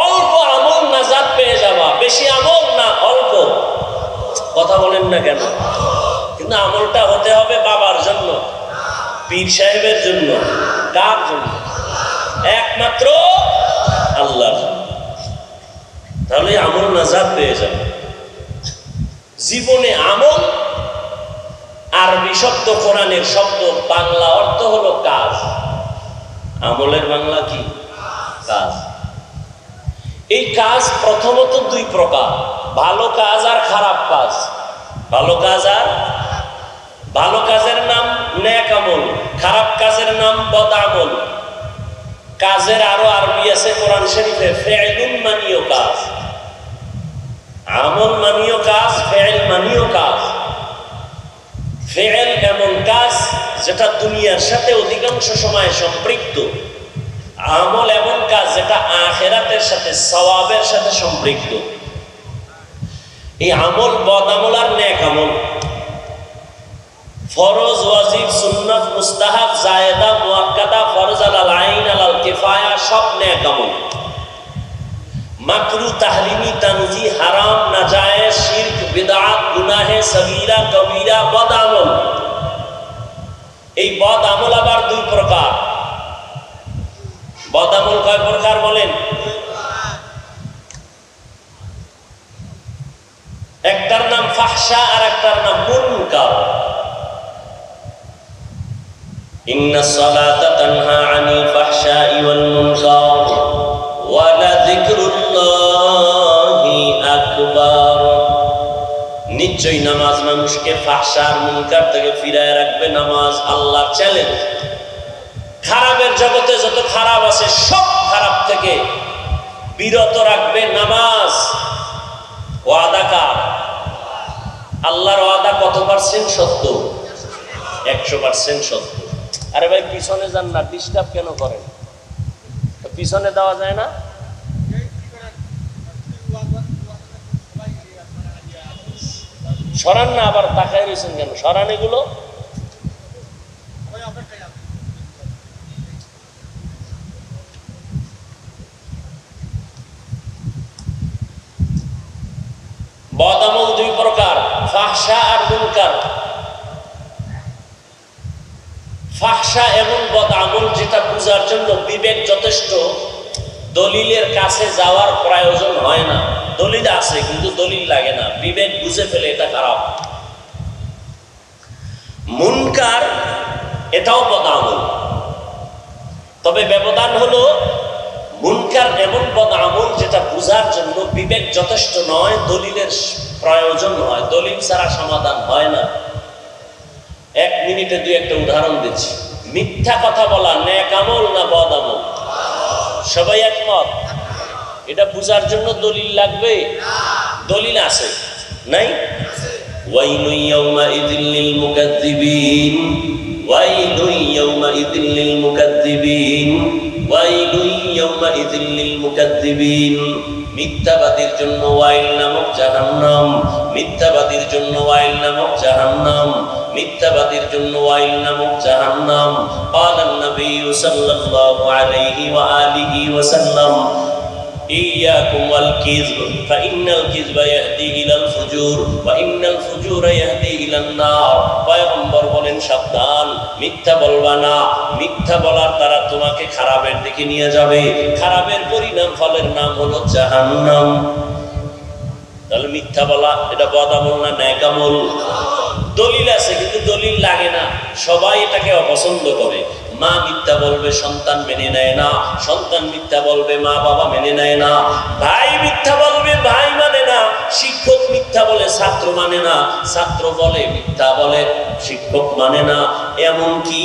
অল্প আমল নাজাত পেয়ে যাবা। বেশি আমল না, অল্প। কথা বলেন না কেন? কিন্তু আমলটা হতে হবে বাবার জন্য, পীর সাহেবের জন্য। কার জন্য? একমাত্র আল্লাহর জন্য। তাহলে আমল নাজাত পেয়ে যাবে। জীবনে আমল আরবি শব্দ, কোরআনের শব্দ, বাংলা অর্থ হলো কাজ। আমলের বাংলা কি? কাজ। এই কাজ প্রথমত দুই প্রকার, ভালো কাজ আর খারাপ কাজ। ভালো কাজ আর ভালো কাজের নাম নেক আমল, খারাপ কাজের নাম বদ আমল। কাজের আরো আরবি আছে কোরআন শরীফে, ফেইলুন মানিও কাজ, আমল মানিও কাজ, ফেইল মানিও কাজ। ফেইল এমন কাজ যেটা দুনিয়ার সাথে অধিকাংশ সময় সম্পৃক্ত, আমল এমন কাজ যেটা আখিরাতের সাথে, সওয়াবের সাথে সম্পৃক্ত। এই আমল বদ আমল আর নেক আমল, ফরজ, ওয়াজিব, সুন্নাত, মুস্তাহাব, জায়েদা, মুআক্কাদা, ফরজ আলাল আইন, আলাল কিফায়া, সব নেক আমল। মাকরু, তাহরিমি, তানজি, হারাম, নাজায়েজ, শিরক, বিদআত, গুনাহে সগীরা, কবীরা, বদ আমল। এই বদ আমল আবার দুই প্রকার। বদ আমল কয় প্রকার বলেন? একটার নাম ফাহশা আর একটার নাম মুনকার। ইন্নাস সালাতা তানহা আনিল ফাহশাই ওয়াল মুনকার ওয়া লাযিকরুল্লাহি আকবার। নিশ্চয়ই নামাজ মানুষকে ফাহশা আর মুনকার থেকে ফিরায় রাখবে। নামাজ আল্লাহর চ্যালেঞ্জ। খারাপের জগতে যত খারাপ আছে সব খারাপ থেকে বিরত রাখবে নামাজ। ওয়াদা কার? আল্লাহর ওয়াদা কত পার্সেন্ট সত্য? 100% সত্য। আরে ভাই পিছনে যান না, ডিস্টার্ব কেন করেন? পিছনে দেওয়া যায় না? সরান না, আবার তাকায় রয়েছেন কেন? সরান এগুলো। বদ আমল দুই প্রকার, ফাহশা আর মুনকার। ফাহশা এমন বদ আমল যেটা বুঝার জন্য বিবেক যথেষ্ট, দলিলের কাছে যাওয়ার প্রয়োজন হয় না। দলিল আছে কিন্তু দলিল লাগে না, বিবেক বুঝে ফেলে এটা খারাপ। মুনকার এটাও বদ আমল, তবে ব্যবধান হলো মুনকার এমন বদ আমল যেটা বুঝার জন্য বিবেক যথেষ্ট নয়, দলিলের প্রয়োজন হয়, দলিল ছাড়া সমাধান হয় না। 1 মিনিটে দুই একটা উদাহরণ দিচ্ছি। মিথ্যা কথা বলা নেক আমল না বদ আমল? সবাই একমত? এটা বুঝার জন্য দলিল লাগবে? দলিল আছে নাই? ওয়াইলু ইয়াউমাইযিল লিল মুকাজ্জিবিন, ওয়াইলু ইয়াউমাইযিল লিল মুকাজ্জিবিন, ওয়াইলু ইয়াউমাইযিল লিল মুকাজ্জিবিন। মিথ্যাবাদীর জন্য ওয়াইল নামক জাহান্নাম, মিথ্যাবাদীর জন্য ওয়াইল নামক জাহান্নাম, মিথ্যাবাদীর জন্য ওয়াইল নামক জাহান্নাম। ক্বালান নবী সাল্লাল্লাহু আলাইহি ওয়া আলিহি ওয়াসাল্লাম, ইয়াকুম ওয়াল কিযব ফাইন্নাল কিযবা ইয়াহদি ইলাল ফুজুর ওয়া ইন্নাল ফুজুরা ইয়াহদি ইলান নার। পয়গম্বর বলেন সাবধান, মিথ্যা বলবা না। মিথ্যা বলার দ্বারা তোমাকে খারাপের দিকে নিয়ে যাবে, খারাপের পরিণাম ফলের নাম হলো জাহান্নাম। তাহলে মিথ্যা বলা এটা বদ আমল না নেক আমল? দলিল আছে কিন্তু দলিল লাগে না, সবাই এটাকে অপছন্দ করে। মা মিথ্যা বলবে, সন্তান মেনে নেয় না। সন্তান মিথ্যা বলবে, মা বাবা মেনে নেয় না। ভাই মিথ্যা বলবে, ভাই মানে না। শিক্ষক মিথ্যা বলে, ছাত্র মানে না। ছাত্র বলে, মিথ্যা বলে, শিক্ষক মানে না। এমনকি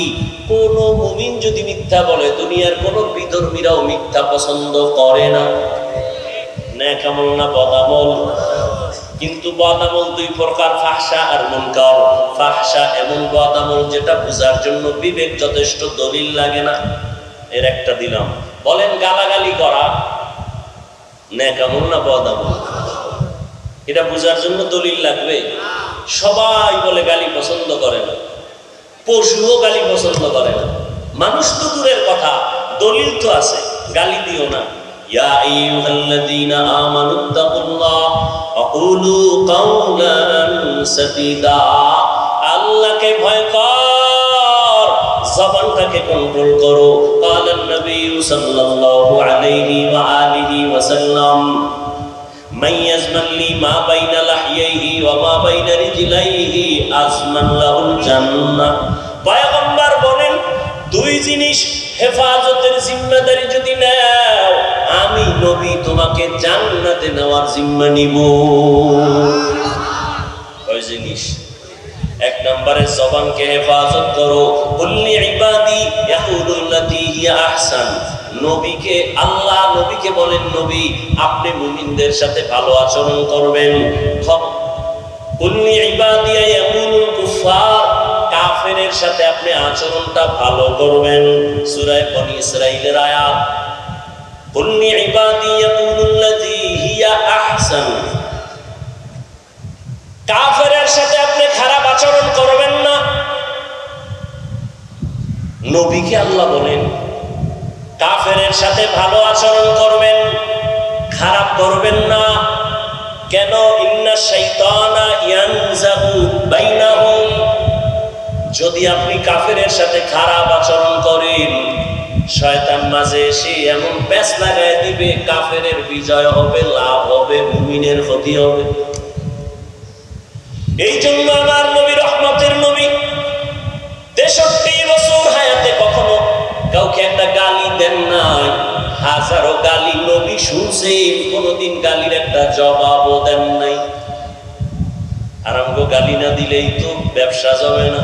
কোন মুমিন যদি মিথ্যা বলে, দুনিয়ার কোন বিধর্মীরাও মিথ্যা পছন্দ করে না। নেক আমল না বদ আমল? কিন্তু বদ আমল দুই প্রকার, ফাহশা আর মুনকার। ফাহশা এমন বদ আমল যেটা বুঝার জন্য বিবেক যথেষ্ট, দলিল লাগে না। এর একটা দিলাম। বলেন গালাগালি করা নেক আমল না বদ আমল? এটা বুঝার জন্য দলিল লাগবে? সবাই বলে গালি পছন্দ করে না, পশুও গালি পছন্দ করে না। মানুষ তো দূরের কথা, দলিল তো আছে, গালি দিও না। ইয়া আইয়ুহাল্লাযীনা আমানুত্তাকুল্লাহ ওয়া কুলু কাওলান সাদীদা। আল্লাহকে ভয় কর, জবানটাকে কন্ট্রোল করো। ক্বালান নবী সাল্লাল্লাহু আলাইহি ওয়া আলিহি ওয়াসাল্লাম, মান ইয়াজমান লি মা বাইনা লাহইহি ওয়া মা বাইনা রিজলাইহি আজমান লাহুল জান্নাহ। পয়গম্বর বলেন, দুই জিনিস হেফাজতের জিম্মাদারি যদি নাও, আমি নবী তোমাকে জান্নাতে নেওয়ার জিম্মা নিব। কয় জিনিস? এক নম্বরে জবানকে হেফাজত করো। কুল্লি ইবাদি ইয়াকুলুল্লাতী হিয়া আহসান। নবীকে আল্লাহ নবীকে বলেন, নবী আপনি মুমিনদের সাথে ভালো আচরণ করবেন। কুল্লি ইবাদি ইয়াকুলুল কুফার, কাফেরের সাথে আপনি আচরণটা ভালো করবেন। সূরা বনী ইসরাঈলের আয়াত। কুল্লি ইবাদি ইয়াকুলুল্লাতী হিয়া আহসান, কাফেরের সাথে আপনি খারাপ আচরণ করবেন না। নবীকে আল্লাহ বলেন কাফেরের সাথে ভালো আচরণ করবেন, খারাপ করবেন না। কেন? ইন্না শাইতানা ইয়ানজাগু বাইনাহুম, যদি আপনি কাফেরের সাথে খারাপ আচরণ করেন, শয়তান মাঝে এসে এমন প্যাঁচ লাগায় দিবে, কাফেরের বিজয় হবে, লাভ হবে, মুমিনের ক্ষতি হবে। এই জন্য আমার নবী, রহমতের নবী, 63 বছর হায়াতে কখনো কাউকে একটা গালি দেন নাই। হাজারো গালি নবী শুনছেন, কোনদিন গালির একটা জবাবও দেন নাই। আর আমাকে গালি না দিলেই তো ব্যবসা জমে না,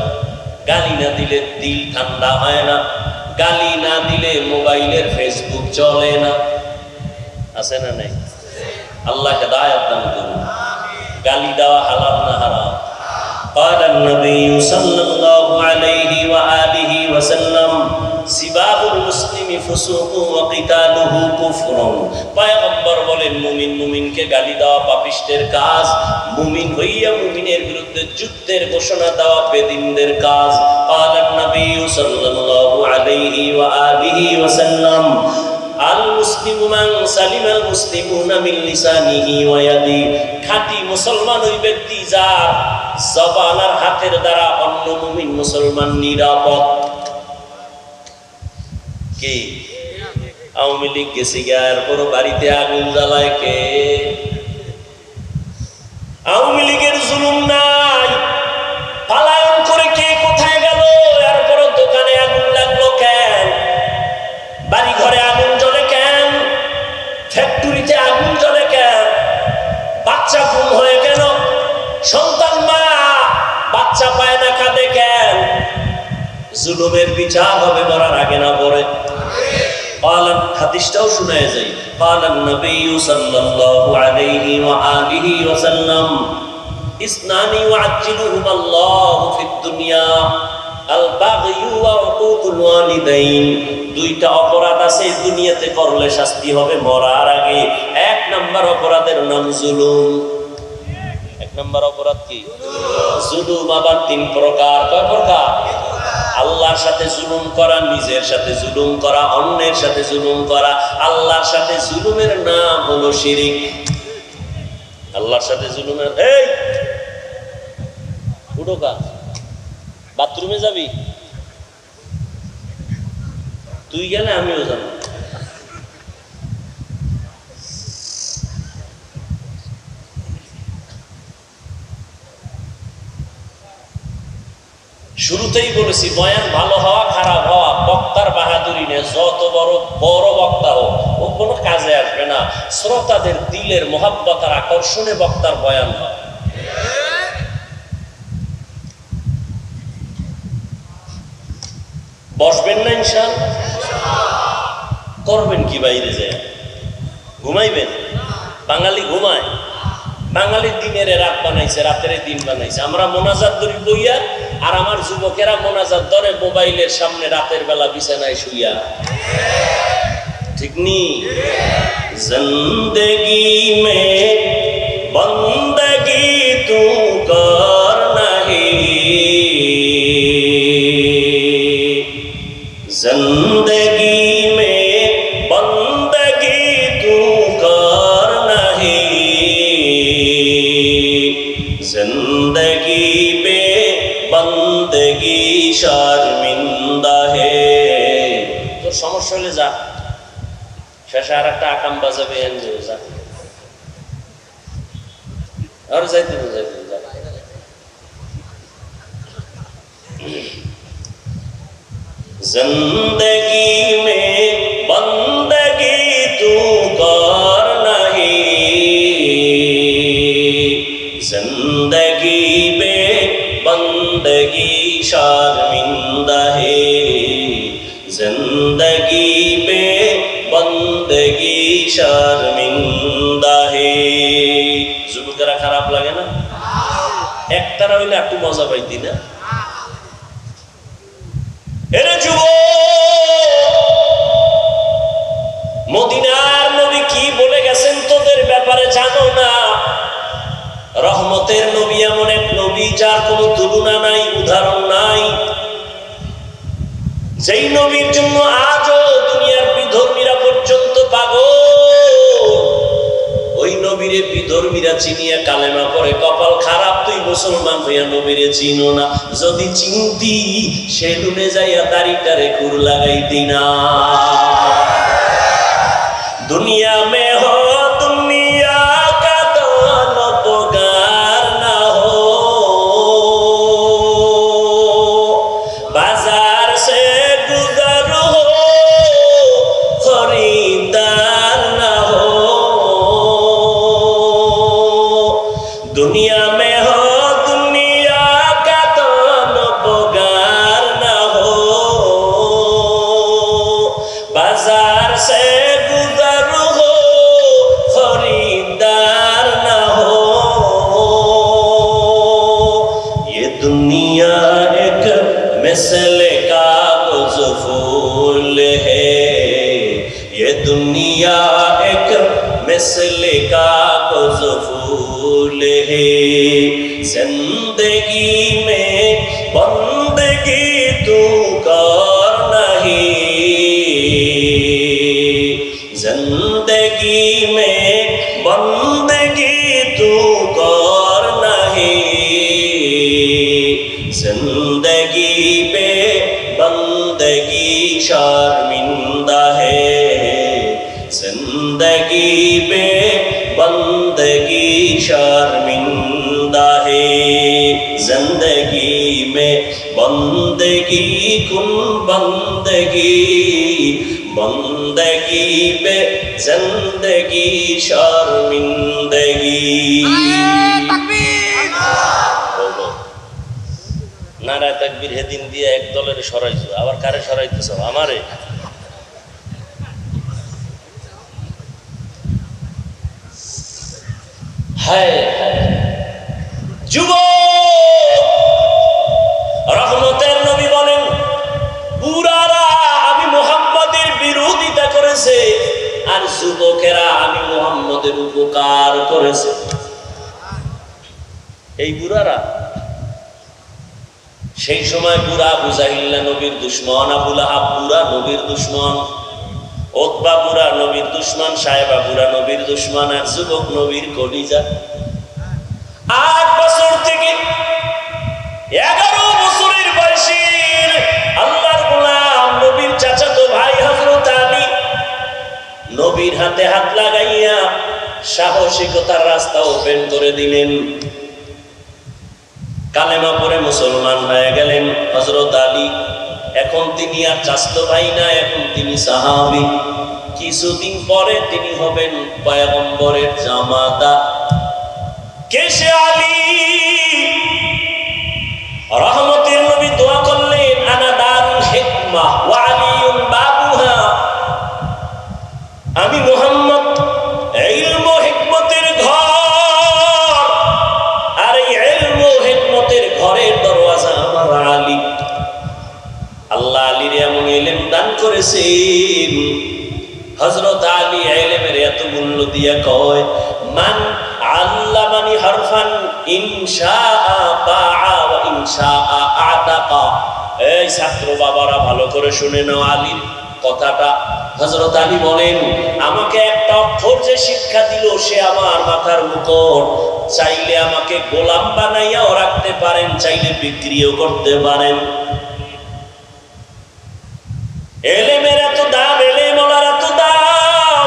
গালি না দিলে দিল ঠান্ডা হয় না, গালি না দিলে মোবাইলের ফেসবুক চলে না। আছে না নাই? আল্লাহ হেদায়েত দান করুন। গালি দেওয়া হালাল না হারাম? قال النبي صلى الله عليه وآله وسلم سباب المسلم فسوق وقتاله كفر। পয়গম্বর বলেন, মুমিন মুমিনকে গালি দেওয়া পাপিষ্টের কাজ, মুমিন হইয়া মুমিনের বিরুদ্ধে যুদ্ধের ঘোষণা দেওয়া বেদিনদের কাজ। قال النبي صلى الله عليه وآله وسلم আল মুসলিমু মান সালিমাল মুসলিমুনা মিন লিসানিহি ওয়া ইয়াদি, খাঁটি মুসলমান ওই ব্যক্তি যার জবান আর হাতের দ্বারা অন্য মুমিন মুসলমান নিরাপদ। কি আওয়ামী লীগ গেছে গায়ের পর বাড়িতে আগুন জ্বালায় কে? আওয়ামী লীগের জুলুম নাই, পালায়ন করে কে কোথায় গেল? এরপর দোকানে আগুন লাগলো কেন? বাড়ি ঘরে আগুন জ্বলে কেন? ফ্যাক্টরিতে আগুন জ্বলে কেন? বাচ্চা গুম হয়ে কেন? সন্তান মা বাচ্চা পায় না, কাঁদে কেন? জুলুমের বিচার হবে মরার আগে না পরে। হাদিসটাও শোনায় যাই। قال النبي صلى الله عليه وآله وسلم اثنان يعجلهما الله في الدنيا البغي وعقوق الوالدين। দুইটা অপরাধ আছে দুনিয়াতে, করলে শাস্তি হবে মরার আগে। এক নাম্বার অপরাধের নাম জুলুম। এক নাম্বার অপরাধ কি? জুলুম। আবার 3 প্রকার। কয় প্রকার? আল্লাহর সাথে জুলুম করা, নিজের সাথে জুলুম করা, অন্যের সাথে জুলুম করা। আল্লাহর সাথে জুলুমের নাম হলো শিরিক। আল্লাহর সাথে জুলুমের, এই উঠো কা, বাথরুমে যাবি? তুই গেলে আমিও যাব। শুরুতেই বলেছি, বয়ান ভালো হওয়া খারাপ হওয়া বক্তার বাহাদুরি নেই। যত বড় বড় বক্তা হোক, ও কোনো কাজে আসবে না। শ্রোতাদের দিলের মোহাব্বত আর আকর্ষণে বক্তার বয়ান হয়। বসবেন না ইনশাআল্লাহ? করবেন কি বাইরে যায়? ঘুমাইবেন? বাঙালি ঘুমায়। বাঙালির দিনের রাত বানাইছে, রাতের দিন বানাইছে। আমরা মোনাজাত ধরি বইয়া, আর আমার যুবকেরা মোনাজাত ধরে মোবাইলের সামনে রাতের বেলা বিছানায় শুইয়া। ঠিক নি? জিন্দেগি মে বন্দগি তু কর নাহি, জিন্দেগি মে বন্দগি তু কর নাহি, জিন্দগি পে বন্দগি শর্মিন্দা হে। তোর সমস্যা হলে যা, শেষে আর একটা আকাম বাজাবে, এনজয় যা। আর যাইতে যা। जिंदगी में बंदगी तू कर नहीं, जिंदगी में बंदगी शर्मिंदा है, जिंदगी में बंदगी शर्मिंदा है। যুবকেরা খারাপ লাগে না? একটারা হইলে একটু মজা পাইতি না? এরে যুবক, মদিনার নবী কি বলে গেছেন তোদের ব্যাপারে জানো না? রহমতের নবী এমন এক নবী যার কোনো তুলনা নাই, উদাহরণ নাই, যেই নবীর জন্য আজও দুনিয়ার বিধর্মীরা পর্যন্ত পাগল। ওই নবীরে বিধর্মীরা চিনিয়া কালেমা পড়ে, কপাল খারাপ তুই মুসলমান হইয়া নবীরে চিনো না। যদি চিনতি সে ডুবে যাইয়া দাড়িটারে খুর লাগাইতি না। দুনিয়া মে হো দুনিয়া কা তলবগার না হো, বাজার সে গুজর হো খরিদার না হো। दुनिया में हो दुनिया का तलबगार ना हो, बाजार से गुजर हो खरीदार ना हो। ये दुनिया एक मिसल कागज फूल है, ये दुनिया एक मिसल कागज फूल है। जिंदगी में बंदगी तू कर नहीं, जिंदगी में बंदगी तू कर नहीं, जिंदगी पे बंदगी शर्मिंदा है, जिंदगी पे बंदगी शर्मिंदा है। जिंदगी में बंदगी कुन बंदगी, बंदगी पे जिंदगी शर्मिंदगी। নারায় তাকবীর হেদিন দিয়ে এক দলের সরাইছো, আবার কারে সরাইতেছ? আমারে। হায় যুবক, রহমতের নবী বলেন বুড়ারা আমি মুহাম্মদের বিরোধিতা করেছে, আর যুবকেরা আমি মুহাম্মদের উপকার করেছে। এই বুড়ারা, সেই সময় বুড়া আবু জাহিল নবীর দুশমন, আবু লাহাব বুড়া নবীর দুশমন, ওতবা বুড়া নবীর দুশমন, সাহেবা বুড়া নবীর দুশমন, আর যুবক নবীর কলিজা। 8 বছর থেকে 11 বছরের বয়সের আল্লাহর গোলাম নবীর চাচাতো ভাই হযরত আলী নবীর হাতে হাত লাগাইয়া সাহসিকতার রাস্তা ওপেন করে দিলেন। কালেমা পড়ে মুসলমান হয়ে গেলেন হযরত আলী। এখন তিনি আর চাচাতো ভাই না, এখন তিনি সাহাবী। কিছুদিন পরে তিনি হবেন পয়গম্বরের জামাতা। কে সে আলী? রহমতের নবী দোয়া করলেন আনা দারুল হিকমাহ ওয়া আলিয়ুন বাবুহা, আমি মুহাম্মদ ইলম ও হিকমতের ঘর, আর এই ইলম ও হিকমতের ঘরের দরওয়াজা আমার আলী। আল্লাহ আলীর এমন ইলম দান করেছেন, হযরত আলী ইলমের এত মূল্য দিয়া কয় মান আল্লামানি হারফান ইনশাআ বাআ ওয়া ইনশাআ আতাকা। এই ছাত্র বাবারা ভালো করে শুনে নাও আলীর কথাটা। হযরত আলী বলেন আমাকে একটা অক্ষর যে শিক্ষা দিল সে আমার মাথার মুকুট। চাইলে আমাকে গোলাম বানাইয়াও রাখতে পারেন, চাইলে বিক্রিও করতে পারেন। এলেমের এত দাম, এলেম ওলার এত দাম,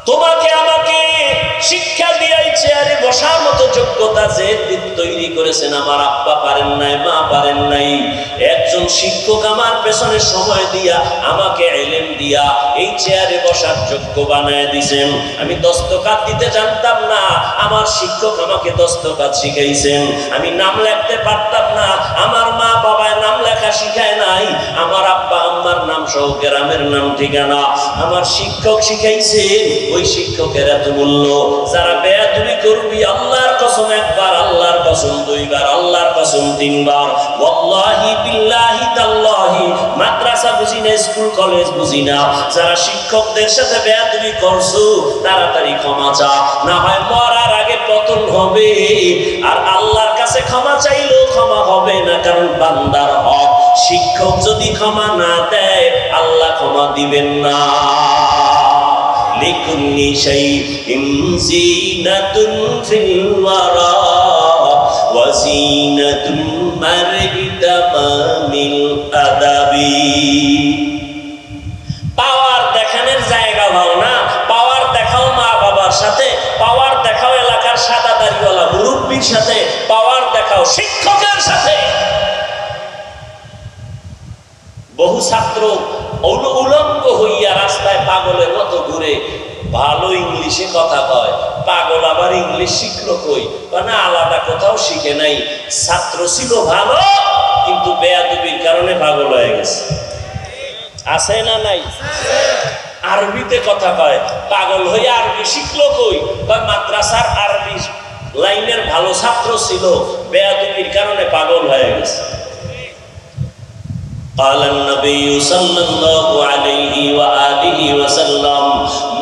তোমাকে আমাকে শিক্ষা দিয়ে চেয়ারে বসার মতো যোগ্যতা যে তৈরি করেছেন আমার আব্বা পারেন নাই, মা পারেন নাই। একজন শিক্ষক আমার পেছনে সময় দিয়া আমাকে ইলম দিয়া এই চেয়ারে বসার যোগ্য বানায় দিয়েছেন। আমি দস্তখত দিতে জানতাম না, আমার শিক্ষক আমাকে দস্তখত শিখাইছেন। আমি নাম লিখতে পারতাম না, আমার মা বাবায় নাম লেখা শিখায় নাই। আমার আব্বা আম্মার নাম সহ গ্রামের নাম ঠিকানা আমার শিক্ষক শিখাইছে। ওই শিক্ষকের এত মূল্য। যারা বেয়াদবি করবি আল্লাহর কসম একবার, আল্লাহর কসম দুইবার, আল্লাহর কসম তিনবার, ওয়াল্লাহি বিল্লাহি তাল্লাহি, মাদ্রাসা বুঝি না, স্কুল কলেজ বুঝি না, যারা শিক্ষকদের সাথে বেয়াদবি করছো তাড়াতাড়ি ক্ষমা চা, না হয় মরার আগে পতন হবে। আর আল্লাহর কাছে ক্ষমা চাইলেও ক্ষমা হবে না, কারণ বান্দার হক। শিক্ষক যদি ক্ষমা না দেয় আল্লাহ ক্ষমা দিবেন না। লিকুল্লি শাইইন জিনাতুন ফিল ওয়ারা ওয়া জিনাতুন মারই তামামিল আদাবি। পাওয়ার দেখানোর জায়গা ভাও না, পাওয়ার দেখাও মা বাবার সাথে, পাওয়ার দেখাও এলাকার সাদা দাড়িওয়ালা মুরব্বির সাথে, পাওয়ার দেখাও শিক্ষকের সাথে। বহু ছাত্র উলঙ্গ হইয়া রাস্তায় পাগলের মতো ঘুরে, ভালো ইংলিশে কথা কয়, পাগল আবার ইংলিশ শিখলো কই? না, আলাদা কোথাও শিখে নাই। ছাত্র ছিল ভালো, কিন্তু বেয়াদবির কারণে পাগল হয়ে গেছে। আছে না নাই? আরবিতে কথা কয়, পাগল হইয়া আরবি শিখলো কই? মাদ্রাসার আরবি লাইনের ভালো ছাত্র ছিল, বেয়াদবির কারণে পাগল হয়ে গেছে। قال النبي صلى الله عليه وآله وسلم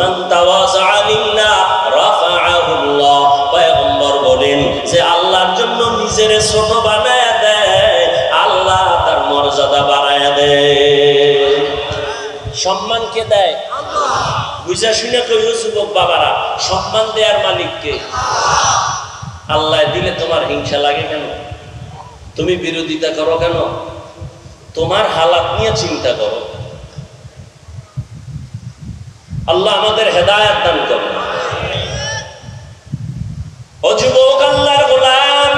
من تواضع لله رفعه الله। পয়গম্বর বলেন যে আল্লাহর জন্য নিজের ছোট বানায় দেয়, আল্লাহ তার মর্যাদা বাড়ায় দেয়। সম্মান কে দেয়? আল্লাহ। বুঝা শুনে কইও যুবক বাবারা, সম্মান দেওয়ার মালিক কে? আল্লাহ দিলে তোমার হিংসা লাগে কেন? তুমি বিরোধিতা করো কেন? তোমার হালাত নিয়ে চিন্তা করো। আল্লাহ আমাদের হেদায়েত দান করুন। ও যুবক, আল্লাহর গোলাম,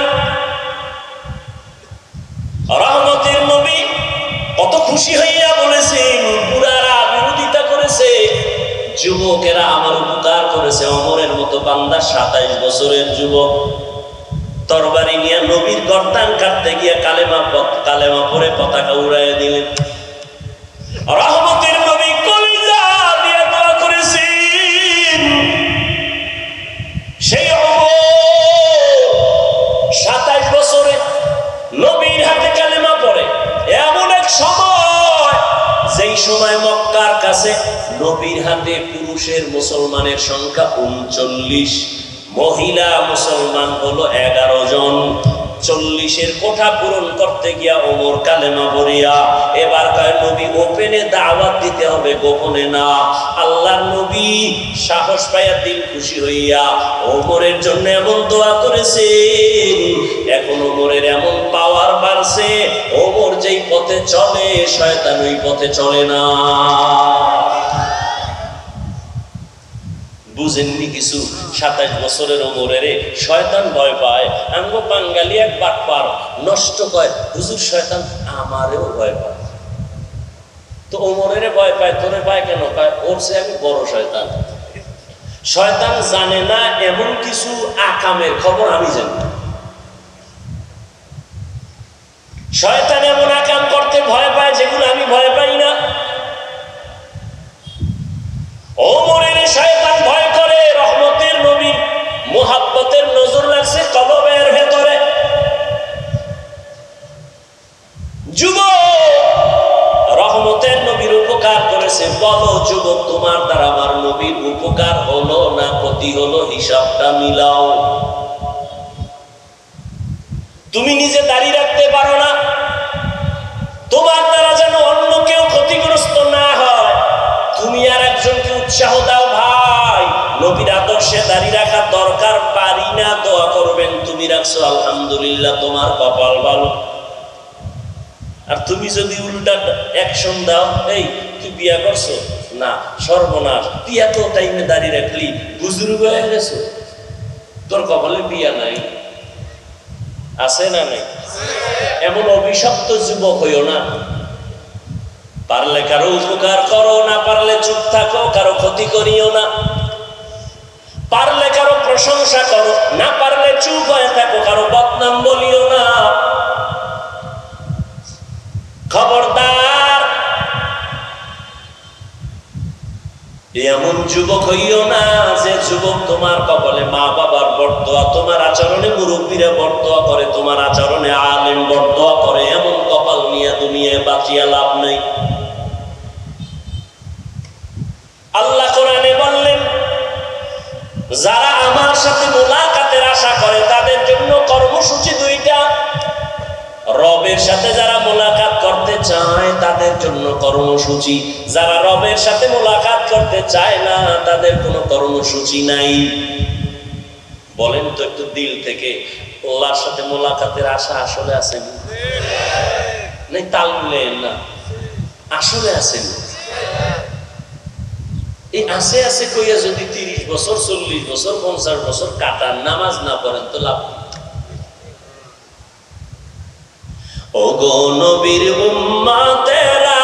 রহমতের নবী কত খুশি হইয়া বলেছেন, বুড়ারা বিরোধিতা করেছে, যুবকেরা আমার উপকার করেছে। ওমরের মতো বান্দা 27 বছরের যুবক তরবারি নিয়ে নবীর গর্দান কাটতে গিয়ে কালেমা পরে পতাকা উড়াইয়া দিলেন। রহমতের নবী কলিজা দিয়ে দোয়া করেছেন, সেই 27 বছরে নবীর হাতে কালেমা পড়ে। এমন এক সময়, যেই সময় মক্কার কাছে নবীর হাতে পুরুষের মুসলমানের সংখ্যা 39, মহিলা মুসলমান হলো 11 জন। 40-এর কোঠা পূরণ করতে গিয়া ওমর কালেমা পড়িয়া এবার কয় নবী ওপেনে দাওয়াত দিতে হবে, গোপনে না। আল্লাহর নবী সাহস পাইয়া দিল খুশি হইয়া ওমরের জন্য এমন দোয়া করেছেন। এখন ওমরের এমন পাওয়ার বাড়ছে, ওমর যেই পথে চলে শয়তান ওই পথে চলে না। বুঝেননি কিছু? 27 বছরের ওমরের শয়তান ভয় পায়। আমগো বাঙালি এক বাটপার নষ্ট কয়, হুজুর শয়তান আমারেও ভয় পায়। তো ওমরের ভয় পায়, তোরে পায় কেন? পায় ওর সে আমি বড় শয়তান। শয়তান জানে না এমন কিছু আকামের খবর আমি জানি। শয়তান এমন আকাম করতে ভয় পায় যেগুলো আমি ভয় পাই না। ওমরের শয়তান ভয় করে, রহমতের নবী মুহাব্বতের নজর লাগছে কলবের ভেতরে। যুবক, রহমতের নবীর উপকার করেছে, বলো যুবক তোমার দ্বারা আমার নবীর উপকার হলো না ক্ষতি হলো? হিসাবটা মিলাও। তুমি নিজে দাঁড়িয়ে রাখতে পারো না, তোমার দ্বারা যেন অন্য কেউ ক্ষতিগ্রস্ত না হয়, তুমি আর একজনকে উৎসাহ দাও, ভাই নবীর আদর্শে দাঁড়িয়ে রাখা দরকার, পারি না, দোয়া করবেন। তুমি রাখছো আলহামদুলিল্লাহ, তোমার কপাল ভালো। আর তুমি যদি উল্টা অ্যাকশন দাও, এই তুই বিয়া করছো না, সর্বনাশ, তুই এত টাইমে দাঁড়িয়ে রাখলি, বুজুর্গ হয়ে গেছো, তোর কপালে বিয়া নাই, আছে না নাই? এমন অভিশপ্ত যুবক হইও না। পারলে কারো উপকার করো, না পারলে চুপ থাকো, কারো ক্ষতি করিও না। পারলে কারো প্রশংসা করো, না পারলে চুপ হয়ে থাকো, কারো বদনাম বলিও না। খবরদার, এমন যুবক হইও না যে যুবক তোমার কপালে মা বাবার বরদোয়া, তোমার আচরণে মুরব্বীরা বরদোয়া করে, তোমার আচরণে আলেম বরদোয়া করে। এমন কপাল নিয়ে দুনিয়ায় বাঁচিয়া লাভ নেই। আল্লাহ কোরআনে বললেন, যারা আমার সাথে মোলাকাতের আশা করে তাদের জন্য কর্মসূচি দুইটা। রবের সাথে যারা মোলাকাত করতে চায় তাদের জন্য কর্মসূচি, যারা রবের সাথে মোলাকাত করতে চায় না তাদের কোনো কর্মসূচি নাই। বলেন তো একটু দিল থেকে, আল্লাহর সাথে মোলাকাতের আশা আসলে আছেন? নাই তাল মিলেন না, আসলে আছেন? এই আছে আছে কইয়া যদি 30 বছর 40 বছর 50 বছর কাটার, নামাজ না পড়েন তো লাভ নেই। ও গো নবীর উম্মতেরা,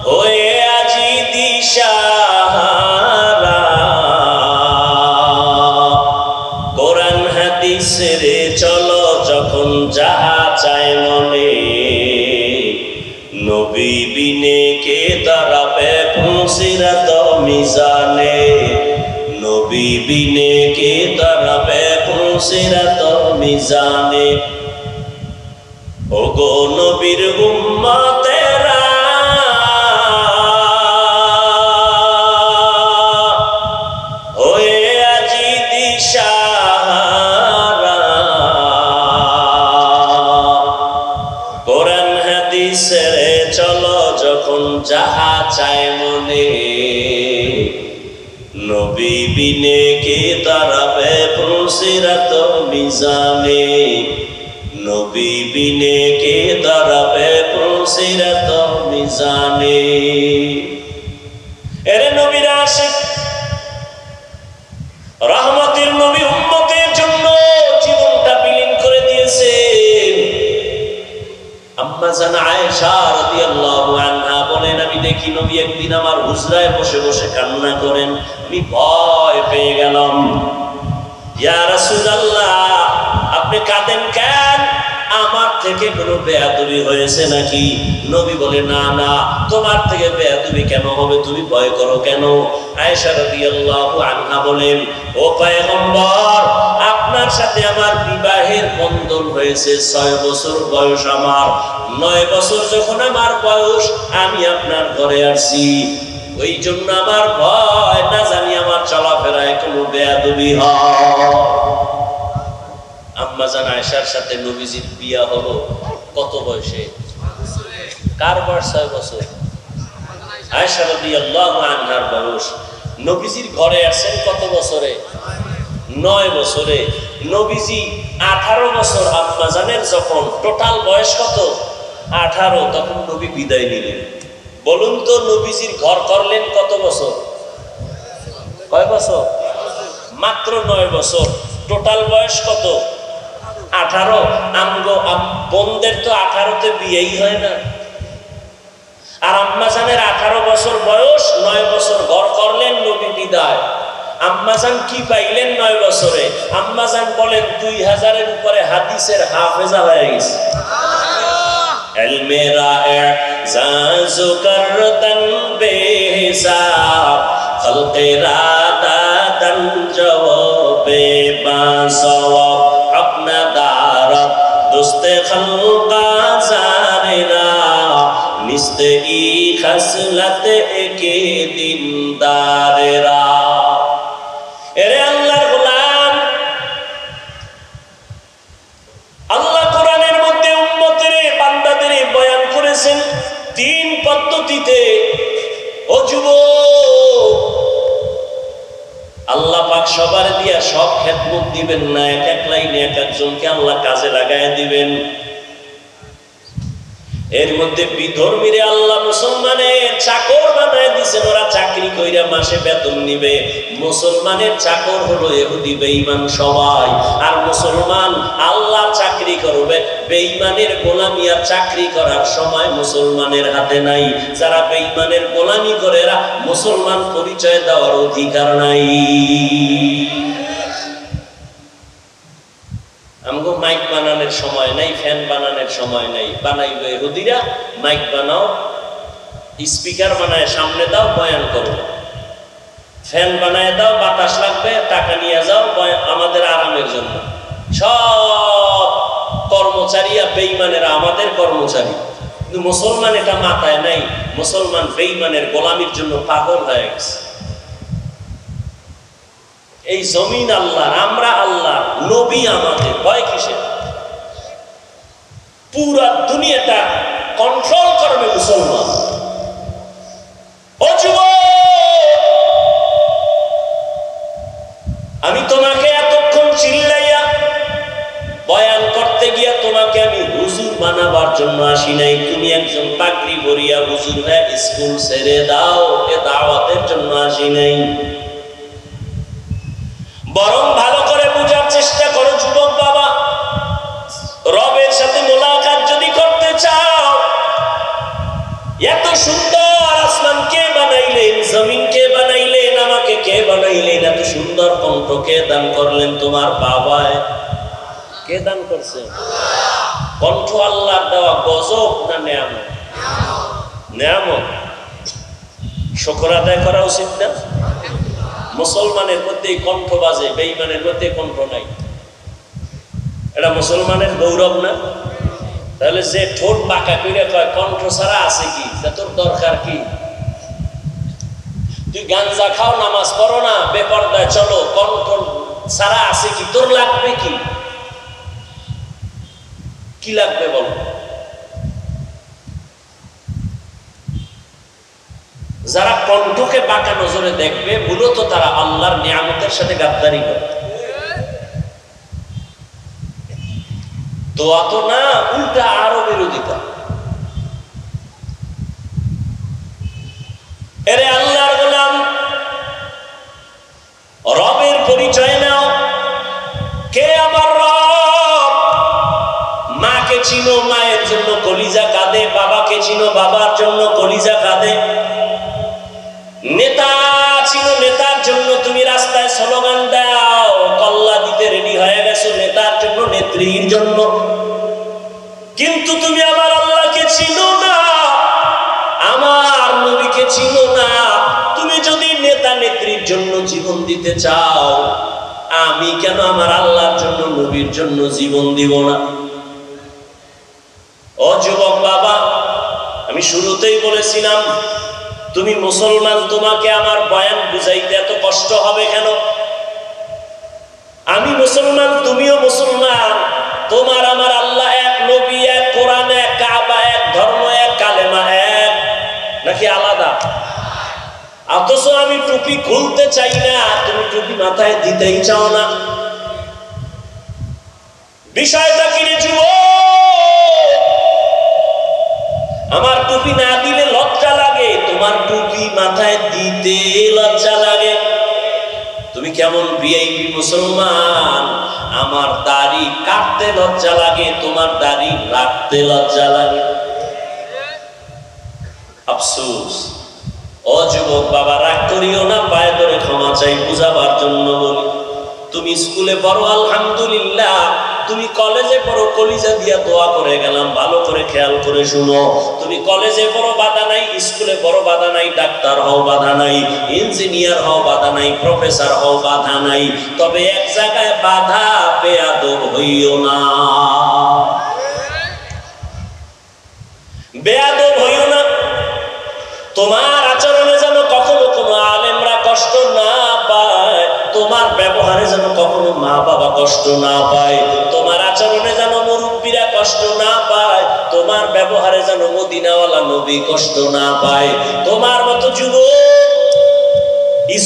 হয়ে আজি দিশাহারা, কোরআন হাদিসের চলো যখন যাহা চায় মনে, নবী বিনে কে দাঁড়াবে পুলসিরাত মিজানে, নবী বিনে কে দাঁড়াবে পুলসিরাত মিজানে। ও গো নবীর উম্মতেরা, হয়ে আজি দিশাহারা, কোরআন হাদিসের চলো যখন যাহা চায় মনে, নবী বিনে কে দাঁড়াবে পুলসিরাত মিজানে, নবী বিনে কে দাঁড়াবে পুলসিরাত মিজানে। এরে নবীর আশিক, রহমতের নবী উম্মতের জন্য জীবনটা বিলীন করে দিয়েছেন। আম্মা জান আয়েশা রাদিয়াল্লাহু আনহা বলেন, আমি দেখি নবী একদিন আমার হুজরায় বসে বসে কান্না করেন। আমি ভয় পেয়ে গেলাম। ইয়া রাসূলুল্লাহ, আপনি কাঁদেন কেন? আমার থেকে কোনো বেয়াদবি হয়েছে নাকি? নবী বলে, না না, তোমার থেকে বেয়াদবি কেন হবে, তুমি ভয় করো কেন? আয়েশা রাদিয়াল্লাহু আনহা বলেন, ও পয়গম্বর, আপনার সাথে আমার বিবাহের বন্ধন হয়েছে 6 বছর বয়স আমার। 9 বছর যখন আমার বয়স, আমি আপনার ঘরে আসছি। ওই জন্য আমার ভয়, না জানি আমার চলাফেরায় কোনো বেয়াদবি হয়। আম্মা জান আয়েশার সাথে নবীজির বিয়া হলো কত বয়সে? কার বয়স? 6 বছর। আয়েশা রাদিয়াল্লাহু আনহার বয়স। নবীজির ঘরে আসেন কত বছরে? 9 বছরে। নবীজি 18 বছর আম্মা জানের যখন, টোটাল বয়স কত? 18। তখন নবী বিদায় নিলেন। বলুন তো, নবীজির ঘর করলেন কত বছর? কয় বছর? মাত্র 9 বছর। টোটাল বয়স কত? 18। আমগো বোনদের তো 18তে বিয়েই হয় না। আর আম্মা জানের 18 বছর বয়স, 9 বছর ঘর করলেন, নবী বিদায়। আম্মা জান কি পাইলেন 9 বছরে? আম্মা জান বলেন 2000-এর উপরে হাদিসের হাফেজা হয়ে গেছে। ইলমে রা'জাজু করতন বেহিসাব, খলকে রাদাতন জওয়াবে বাসওয়াব, আপনা দারত দুস্তে খলকা জারেরা, নিস্তে ই খসলত একে দিনদারেরা। এরে আল্লাহর গোলাম, আল্লাহ কোরআনের মধ্যে উম্মতের বান্দাদের বয়ান করেছেন 3 পদ্ধতিতে। ও যুবক, আল্লাহ পাক সবার দিয়া সব খেদমত দিবেন না, এক এক লাইনে এক একজনকে আল্লাহ কাজে লাগায় দিবেন। এর মধ্যে বিধর্মীরে আল্লাহ মুসলমানের চাকর বানায় দিয়েছেন, ওরা চাকরি কইরা মাসে বেতন নিবে। মুসলমানের চাকর হলো ইহুদি বেঈমান সবাই, আর মুসলমান আল্লাহর চাকরি করবে। বেঈমানের গোলামি আর চাকরি করার সময় মুসলমানের হাতে নাই। যারা বেঈমানের গোলামি করে এরা মুসলমান পরিচয় দেওয়ার অধিকার নাই। আমগো মাইক বানানোর সময় নাই, ফ্যান বানানোর সময় নাই, বানাইবে ইহুদিরা। মাইক বানাও, স্পিকার বানায় সামনে দাও, বয়ান করো। ফ্যান বানায় দাও, বাতাস লাগবে, টাকা নিয়ে যাও, আমাদের আরামের জন্য। সব কর্মচারী আর বেঈমানেরা আমাদের কর্মচারী, কিন্তু মুসলমান এটা মাথায় নাই। মুসলমান বেঈমানের গোলামির জন্য পাগল হয়ে গেছে। এই জমিন আল্লাহর, আমরা আল্লাহর, নবী আমাদের, ভয় কিসের? পুরা দুনিয়াটা কন্ট্রোল করবে মুসলমান। ও যুবক, আমি তোমাকে এতক্ষণ চিল্লাইয়া বয়ান করতে গিয়া তোমাকে আমি হুজুর বানাবার জন্য আসি নাই। তুমি একজন পাগড়ি পরিয়া হুজুর হয়ে স্কুল ছেড়ে দাও, এ দাওয়াতের জন্য আসি নাই। বরং ভালো করে বোঝার চেষ্টা করো যুবক বাবা, রবের সাথে মোলাকাত যদি করতে চাও, এত সুন্দর আসমান কে বানাইলেন, জমিন কে বানাইলেন, আমাকে কে বানাইলেন, এত সুন্দর কণ্ঠ কে দান করলেন? তোমার বাবায়। কে দান করছেন? কণ্ঠ আল্লাহর দেওয়া গজব না নেয়ামত? নেয়ামত। শুকর আদায় করা উচিত না? মুসলমানের মধ্যে কণ্ঠ বাজে, বেঈমানের মধ্যে কণ্ঠ নাই। এটা মুসলমানের গৌরব না? তাহলে যে ঠোঁট বাঁকা করে কয় কণ্ঠ ছাড়া আছে কি, তোর দরকার কি? তুই গাঞ্জা খাও, নামাজ পড়ো না, বেপরদায় চলো, কণ্ঠ ছাড়া আছে কি? তোর লাগবে কি? কি লাগবে বল? যারা কণ্ঠকে বাঁকা নজরে দেখবে, মূলত তারা আল্লাহর নিয়ামতের সাথে গাদ্দারি করে। দোয়া তো না, উল্টা আরো বিরোধিতা। এরে আল্লাহর গোলাম, রবের পরিচয় নাও। কে আমার রব? মাকে চিনো, মায়ের জন্য কলিজা কাঁদে। বাবাকে চিনো, বাবার জন্য কলিজা কাঁদে। নেতা ছিল, নেতার জন্য তুমি রাস্তায় স্লোগান দাও, কল্লা দিতে রেডি হয়ে গেছো নেতার জন্য, নেত্রীর জন্য। কিন্তু তুমি আমার আল্লাহকে চিনো না, আমার নবীকে চিনো না। তুমি যদি নেতা নেত্রীর জন্য জীবন দিতে চাও, আমি কেন আমার আল্লাহর জন্য, নবীর জন্য জীবন দিব না? ও যুবক বাবা, আমি শুরুতেই বলেছিলাম তুমি মুসলমান, তোমাকে আমার বয়ান বুঝাইতে এত কষ্ট হবে কেন? আমি মুসলমান, তুমিও মুসলমান। তোমার আমার আল্লাহ এক, নবী এক, কোরআন এক, কাবা এক, ধর্ম এক, কালেমা এক, নাকি আলাদা? অথচ আমি টুপি খুলতে চাই না, তুমি টুপি মাথায় দিতেই চাও না। বিষয়টা কি রে যুবক? আমার টুপি না দিলে লজ্জা লাগে, তোমার টুপি মাথায় দিতে লজ্জা লাগে। তুমি কেমন ভিআইপি মুসলমান, আমার দাড়ি কাটতে লজ্জা লাগে, তোমার দাড়ি রাখতে লজ্জা লাগে। আফসোস। ও যুবক বাবা, রাগ করিও না, পায়ে ধরে ক্ষমা চাই, বুঝাবার জন্য বলি। তুমি স্কুলে পড়ো, আলহামদুলিল্লাহ। তুমি কলেজে পড়ো, কলিজা দিয়া দোয়া করে গেলাম, ভালো করে খেয়াল করে শুনো। তুমি কলেজে পড়ো, বাধা নাই। স্কুলে পড়ো, বাধা নাই। ডাক্তার হও, বাধা নাই। ইঞ্জিনিয়ার হও, বাধা নাই। প্রফেসর হও, বাধা নাই। তবে এক জায়গায় বাধা, বেয়াদব হইও না। বেয়াদব হইও না। তোমার আচরণে যেন কখনো কোনো আলেমরা কষ্ট না পায়, তোমার ব্যবহারে যেন কখনো মা বাবা কষ্ট না পায়, তোমার আচরণে যেন মুরব্বীরা কষ্ট না পায়, তোমার ব্যবহারে যেন মদিনাওয়ালা নবী কষ্ট না পায়। তোমার মতো যুবক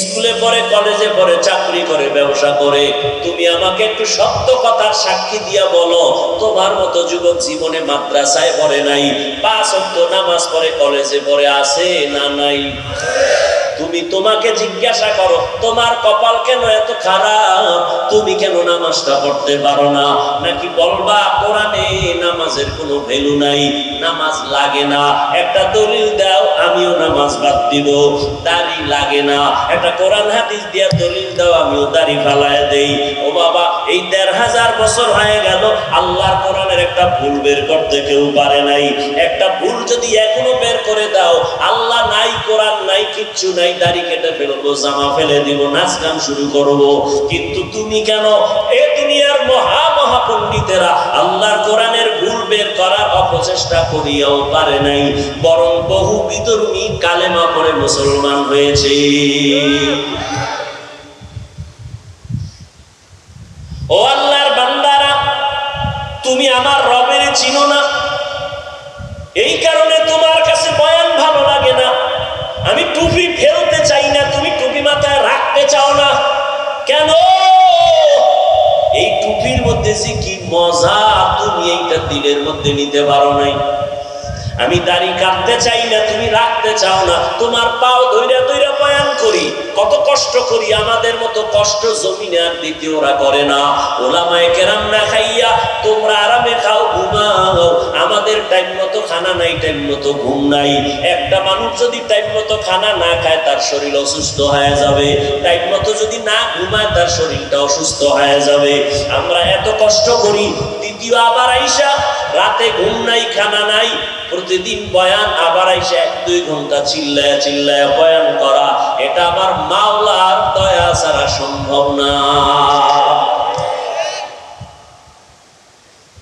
স্কুলে পড়ে, কলেজে পড়ে, চাকরি করে, ব্যবসা করে। তুমি আমাকে একটু সত্য কথার সাক্ষী দিয়া বলো, তোমার মতো যুবক জীবনে মাদ্রাসায় পড়ে নাই, 5 ওয়াক্ত নামাজ পড়ে, কলেজে পড়ে, আছে না নাই? তুমি তোমাকে জিজ্ঞাসা করো, তোমার কপাল কেন এত খারাপ? তুমি কেন নামাজটা পড়তে পারো না? নাকি বলবা কোরআনে নামাজের কোনো ভ্যালু নাই, নামাজ লাগে না? একটা দলিল দাও, আমিও নামাজ বাদ দিব। দাড়ি লাগে না, একটা কোরআন হাদিস দিয়া দলিল দাও, আমিও দাড়ি ফালায় দেই। ও বাবা, এই 1500 বছর হয়ে গেল, আল্লাহর কোরআনের একটা ভুল বের করতে কেউ পারে নাই। একটা ভুল যদি এখনো বের করে দাও, আল্লাহ নাই, কোরআন নাই, কিচ্ছু নাই, দাড়ি কেটে ফেলবো, জামা ফেলে দিব, নাচ গান শুরু করবো। কিন্তু তুমি কেন? এ দুনিয়ার মহা মহা পণ্ডিতেরা আল্লাহর কোরআনের ভুল বের করার অপচেষ্টা করিয়াও পারে নাই, বরং বহু বিধর্মী কালেমা পড়ে মুসলমান হয়েছে। ও আল্লাহর বান্দারা, তুমি আমার রবের চিনো না, এই কারণে তোমার কাছে বয়ান ভালো লাগে না। আমি টুপি ফেলতে চাই না, তুমি টুপি মাথায় রাখতে চাও না কেন? এই টুপির মধ্যে যে কি মজা, তুমি এইটা দিলের মধ্যে নিতে পারো নাই। আমি দাড়ি কাটতে চাই না, তুমি রাখতে চাও না। তোমার পাও ধইরা ধইরা বয়ান করি, কত কষ্ট করি, আমাদের মতো কষ্ট জমিনে আর দ্বিতীয়রা করে না। ওলামায়ে কেরাম না খাইয়া তোমরা আরামে খাও, ঘুমাও, আমাদের টাইম মতো খানা নাই, টাইম মতো ঘুম নাই। একটা মানুষ যদি টাইম মতো খানা না খায়, তার শরীর অসুস্থ হয়ে যাবে। টাইম মতো যদি না ঘুমায়, তার শরীরটা অসুস্থ হয়ে যাবে। আমরা এত কষ্ট করি, দ্বিতীয় আবার আইসা রাতে ঘুম নাই, খানা নাই, প্রতিদিন বয়ান, আবার আইসা 1-2 ঘন্টা চিল্লায়া চিল্লায়া বয়ান করা, এটা আমার মাওলার দয়া ছাড়া সম্ভব না।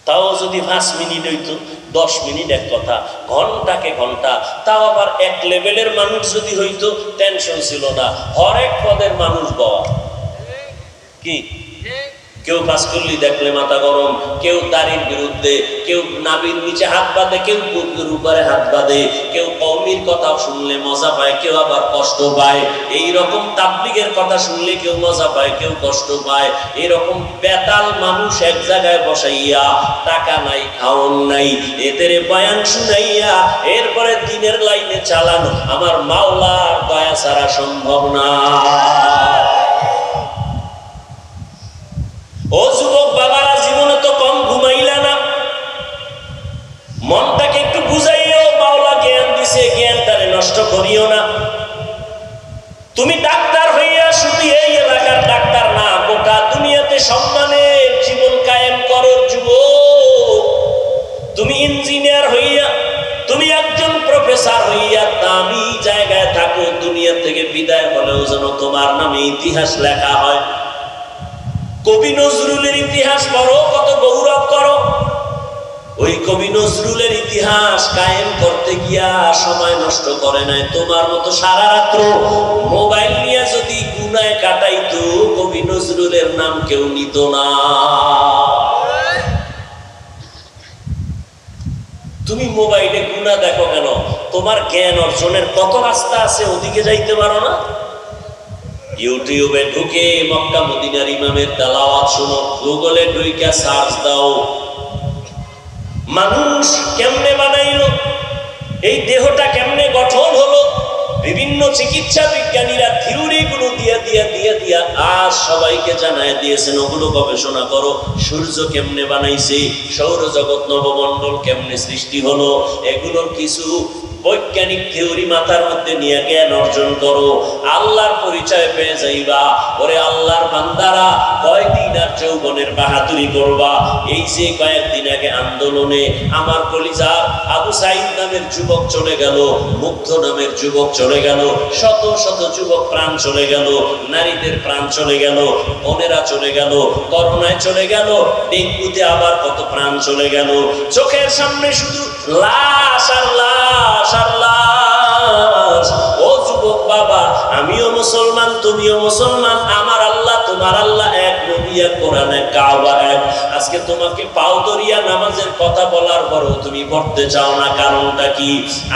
তাও যদি 5 মিনিট হইতো, 10 মিনিট এক কথা, ঘন্টাকে ঘন্টা, তাও আবার এক লেভেলের মানুষ যদি হইতো, টেনশন ছিল না। হরেক পদের মানুষ বওয়া কি, কেউ কাজ করলি দেখলে মাথা গরম, কেউ দাড়ির বিরুদ্ধে, কেউ নাভির নিচে হাত বাঁধে, কেউ বুকের উপরে হাত বাঁধে, কেউ কওমির কথা শুনলে মজা পায়, কেউ আবার কষ্ট পায়। এইরকম তাবলীগের কথা শুনলে কেউ মজা পায়, কেউ কষ্ট পায়। এরকম বেতাল মানুষ এক জায়গায় বসাইয়া, টাকা নাই, খাওন নাই, এদের বয়ান শুনাইয়া এরপরে দিনের লাইনে চালানো আমার মাওলার দয়া ছাড়া সম্ভব না। ও যুবক বাবারা, জীবনে তো কম ঘুমাইলা না, মনটাকে একটু বুঝাইও, মাওলা জ্ঞান দিছে, জ্ঞানটারে নষ্ট করিও না। তুমি ডাক্তার হইয়া শুধু এই এলাকার ডাক্তার না, গোটা দুনিয়াতে সম্মানের জীবন কায়েম করো যুবক। তুমি ইঞ্জিনিয়ার হইয়া, তুমি একজন প্রফেসর হইয়া দামি জায়গায় থাকো, দুনিয়া থেকে বিদায় হলেও যেন তোমার নামে ইতিহাস লেখা হয়। কবি নজরুলের ইতিহাস পড়ো, কত গৌরব করো। ওই কবি নজরুলের ইতিহাস কায়েম করতে গিয়া সময় নষ্ট করে নাই। তোমার মতো সারা রাত্র মোবাইল নিয়ে যদি গুনায় কাটাইতো, কবি নজরুলের নাম কেউ নিত না। তুমি মোবাইলে গুনাহ দেখো কেন? তোমার জ্ঞান অর্জনের কত রাস্তা আছে, ওদিকে যাইতে পারো না? ইউটিউবে ঢুকে মক্কা মদিনার ইমামের তেলাওয়াত শোনো, গুগলে ঢুইকা সার্চ দাও, মানুষ কেমনে বানাইলো, এই দেহটা কেমনে গঠন হলো, বিভিন্ন চিকিৎসা বিজ্ঞানীরা থিওরি গুলো দিয়া আজ সবাইকে জানায় দিয়েছেন। ওগুলো গবেষণা করো, সূর্য কেমনে বানাইছে, সৌরজগৎ নবমণ্ডল কেমনে সৃষ্টি হলো, এগুলোর কিছু বৈজ্ঞানিক থিওরি মাথার মধ্যে নিয়ে জ্ঞান অর্জন করো, আল্লাহর পরিচয় পেয়ে যাইবা। ওরে আল্লাহর বান্দারা, কয়দিন আর যৌবনের বাহাদুরি করবা? এই যে কয়েকদিন আগে আন্দোলনে আমার কলিজার আবু সাইদ নামের যুবক চলে গেল, মুগ্ধ নামের যুবক চলে গেল, শত শত যুবক প্রাণ চলে গেল, নারীদের প্রাণ চলে গেল, বোনেরা চলে গেল, করোনায় চলে গেল, ডেঙ্গুতে আবার কত প্রাণ চলে গেল। চোখের সামনে শুধু লাশ আর লাশ আর লাশ। ও যুবক বাবা, আমিও মুসলমান, তুমিও মুসলমান, আমার আল্লাহ তো তোমার আল্লাহ এক, নবী এক, কোরআন এক, কাবা এক। আজকে তোমাকে পাও ধরিয়া নামাজের কথা বলার পরও তুমি পড়তে চাও না, কারণটা কি?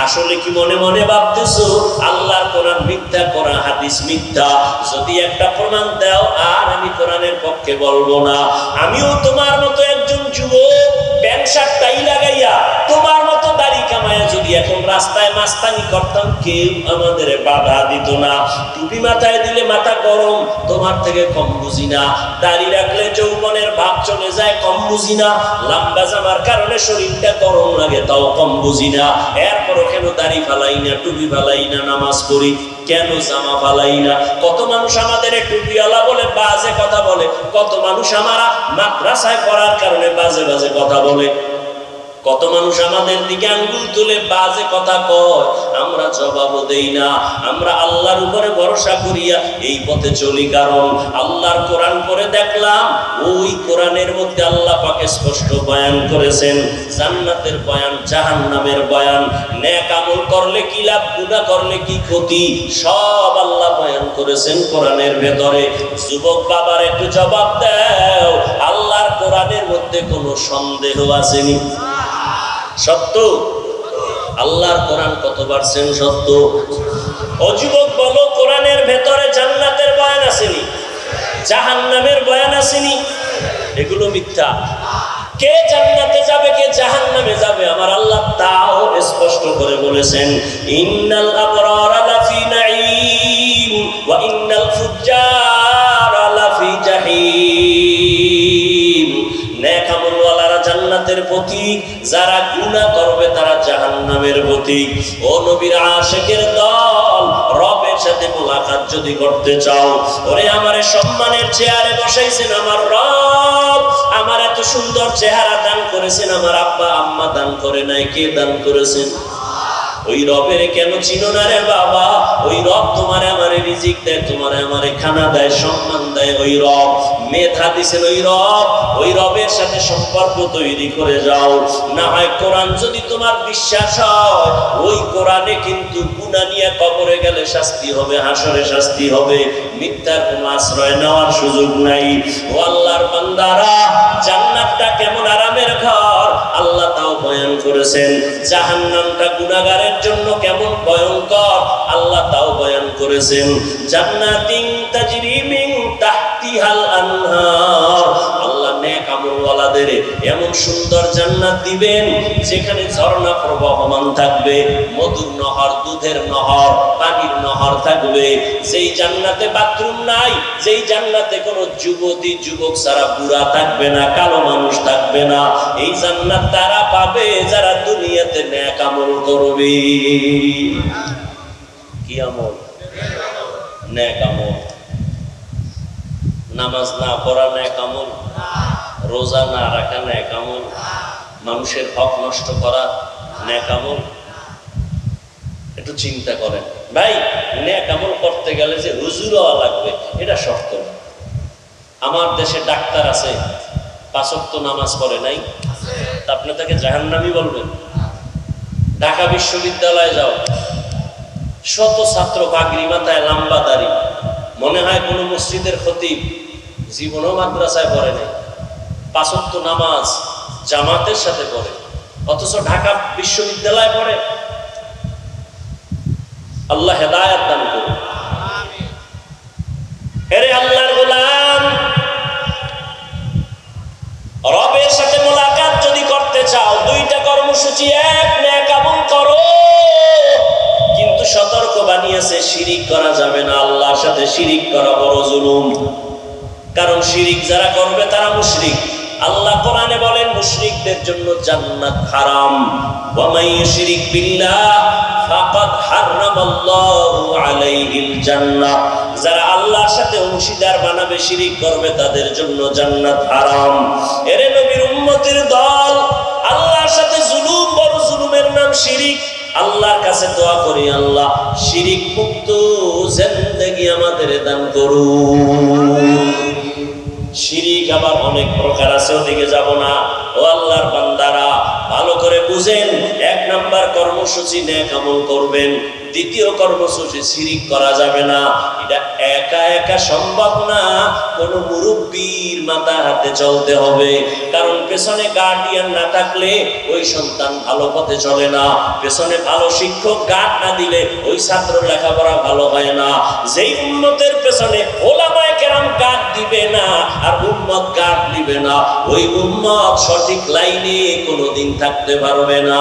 আসলে কি মনে মনে ভাবতেছো আল্লাহর কোরআন মিথ্যা, কোরআন হাদিস মিথ্যা? যদি একটা প্রমাণ দাও আর আমি কোরআনের পক্ষে বলবো না। আমিও তোমার মতো একজন যুবক, প্যান্ট শার্ট টাই লাগাইয়া তোমার মতো দাড়ি কামায়া যদি এখন রাস্তায় মাস্তানি করতাম, কেউ আমাদের বাধা দিত না। টুপি মাথায় দিলে মাথা গরম, তোমার থেকে কম বুঝি না। দাড়ি রাখলে যৌবনের ভাব চলে যায়, কম বুঝি না। লম্বা জামার কারণে শরীরটা গরম লাগে, তাও কম বুঝি না। এরপরও কেন দাড়ি ফালাই না, টুপি ফালাই না, নামাজ পড়ি কেন, জামা ফালাই না? কত মানুষ আমাদের টুপিওয়ালা বলে বাজে কথা বলে, কত মানুষ আমরা মাদ্রাসায় পড়ার কারণে বাজে বাজে কথা বলে, কত মানুষ আমাদের দিকে আঙ্গুল তুলে বাজে কথা কয়, আমরা জবাবও দেই না। আমরা আল্লাহর উপরে ভরসা করিয়া এই পথে চলি, কারণ আল্লাহর কোরআন পড়ে দেখলাম ওই কোরআনের মধ্যে আল্লাহ পাক স্পষ্ট বয়ান করেছেন জান্নাতের বয়ান, জাহান্নামের বয়ান, নেক আমল করলে কি লাভ, গুনাহ করলে কি ক্ষতি, সব আল্লাহ বয়ান করেছেন কোরআনের ভেতরে। যুবক বাবার একটু জবাব দাও, আল্লাহর কোরআনের মধ্যে কোনো সন্দেহ আসেনি? সত্য। আল্লাহর কোরআন কত পার্সেন্ট সত্য? ও যুবক বলো, কোরআনের ভেতরে জান্নাতের বয়ান আসেনি, জাহান্নামের বয়ান আসেনি? এগুলো মিথ্যা। কে জান্নাতে যাবে, কে জাহান্নামে যাবে আমার আল্লাহ তাও স্পষ্ট করে বলেছেন, ইন্নাল আবরারা লাফি নাঈম ওয়া ইন্নাল ফুজ্জারা লাফি জাহিম। নেক আমলওয়ালারা জান্নাতের পথিক, যারা গুনাহ করবে তারা জাহান্নামের পথিক। ও নবীর আশিকের দল, রবের সাথে মুলাকাত যদি করতে চাও, ওরে আমারে সম্মানের চেয়ারে বসাইছেন আমার রব, আমার এত সুন্দর চেহারা দান করেছেন আমার আব্বা আম্মা দান করে নাই, কে দান করেছেন? ওই রবের কেন চিনো না রে বাবা? ওই রব তোমারে আমারে রিজিক দেয়, তোমারে আমারে খানা দেয়, সম্মান দেয়। ওই রব মেধা দিছেন, ওই রবের সাথে সম্পর্ক তৈরি করে যাও। না হয় কোরআন যদি তোমার বিশ্বাস হয়, ওই কোরআনে কিন্তু গুনাহ নিয়ে কবরে গেলে শাস্তি হবে, হাসরে শাস্তি হবে, মিথ্যার কোনো আশ্রয় নেওয়ার সুযোগ নাই। ও আল্লাহর বান্দারা, জান্নাতটা কেমন আরামের ঘর আল্লাহ তাও বয়ান করেছেন, জাহান্নামটা গুনাহগারের জন্য কেমন ভয়ঙ্কর আল্লাহ তাও বয়ান করেছেন। জান্নাতিন তাজরি মিন তাহতিহাল আনহার, আল্লাহ নেক আমলওয়ালাদের এমন সুন্দর জান্নাত দিবেন যেখানে ঝর্ণা প্রবাহমান থাকবে, মধুর নহর, দুধের নহর, পানির নহর থাকবে। যেই জান্নাতে বাথরুম নাই, যেই জান্নাতে কোনো যুবতী যুবক ছাড়া বুড়া থাকবে না, কালো মানুষ থাকবে না, এই জান্নাত তারা পাবে যারা দুনিয়াতে নেক আমল করবে। কি আমল? নেক আমল। নামাজ না পড়া নেক আমল, রোজা না রাখা নেক আমল, মানুষের হক নষ্ট করা নেক আমল। একটু চিন্তা করেন ভাই, নেক আমল করতে গেলে যে হুজুর হওয়া লাগবে এটা শর্ত না। আমার দেশে ডাক্তার আছে, 5 ওয়াক্ত নামাজ পড়ে নাই, তা আপনি তাকে জাহান্নামী বলবেন? ঢাকা বিশ্ববিদ্যালয়ে যাও, শত ছাত্র পাগড়ি মাথায়, লম্বা দাড়ি, মনে হয় কোনো মসজিদের খতিব, জীবনও মাদ্রাসায় পড়ে নাই, 5 ওয়াক্ত নামাজ জামাতের সাথে পড়ে, অথচ ঢাকা বিশ্ববিদ্যালয়ে পড়ে। আল্লাহ হেদায়েত দান করুন। এরে আল্লাহর গোলাম, রবের সাথে মোলাকাত যদি করতে চাও, 2টা কর্মসূচি। এক, নেক আমল করো, কিন্তু সতর্ক বানিয়েছে শিরিক করা যাবে না। আল্লাহর সাথে শিরিক করা বড় জুলুম, কারণ শিরিক যারা করবে তারা মুশরিক। আল্লাহ কোরআনে বলেন মুশরিকদের জন্য জান্নাত হারাম। ওয়া মান ইউশরিক বিল্লাহ ফাকাদ হারামাল্লাহু আলাইহিল জান্নাহ, যারা আল্লাহর সাথে অংশীদার বানাবে, শিরিক করবে, তাদের জন্য জান্নাত হারাম। এরে নবীর উম্মতের দল, আল্লাহর সাথে জুলুম, বড় জুলুমের নাম শিরিক। আল্লাহর কাছে দোয়া করি, আল্লাহ শিরিক মুক্ত জিন্দেগি আমাদের দান করুন। শিরিক আবার অনেক প্রকার আছে, ওদিকে যাব না। ও আল্লাহর বান্দারা, ভালো করে বুঝেন, 1 নাম্বার কর্মসূচি নেক আমল করবেন, 2য় কর্মসূচি শিরিক করা যাবে না। এটা একা একা সম্ভব না, কোন মুরব্বীর মাথা হাতে চলতে হবে, কারণ পেছনে গার্ডিয়ান না থাকলে ওই সন্তান ভালো পথে চলে না। পেছনে ভালো শিক্ষক গার্ড না দিলে ওই ছাত্র লেখাপড়া ভালো হয় না। যেই উম্মতের পেছনে ওলামায়ে কেরাম গার্ড দিবে না আর উম্মত গার্ড দিবে না, ওই উম্মত সঠিক লাইনে কোনোদিন থাকতে পারবে না।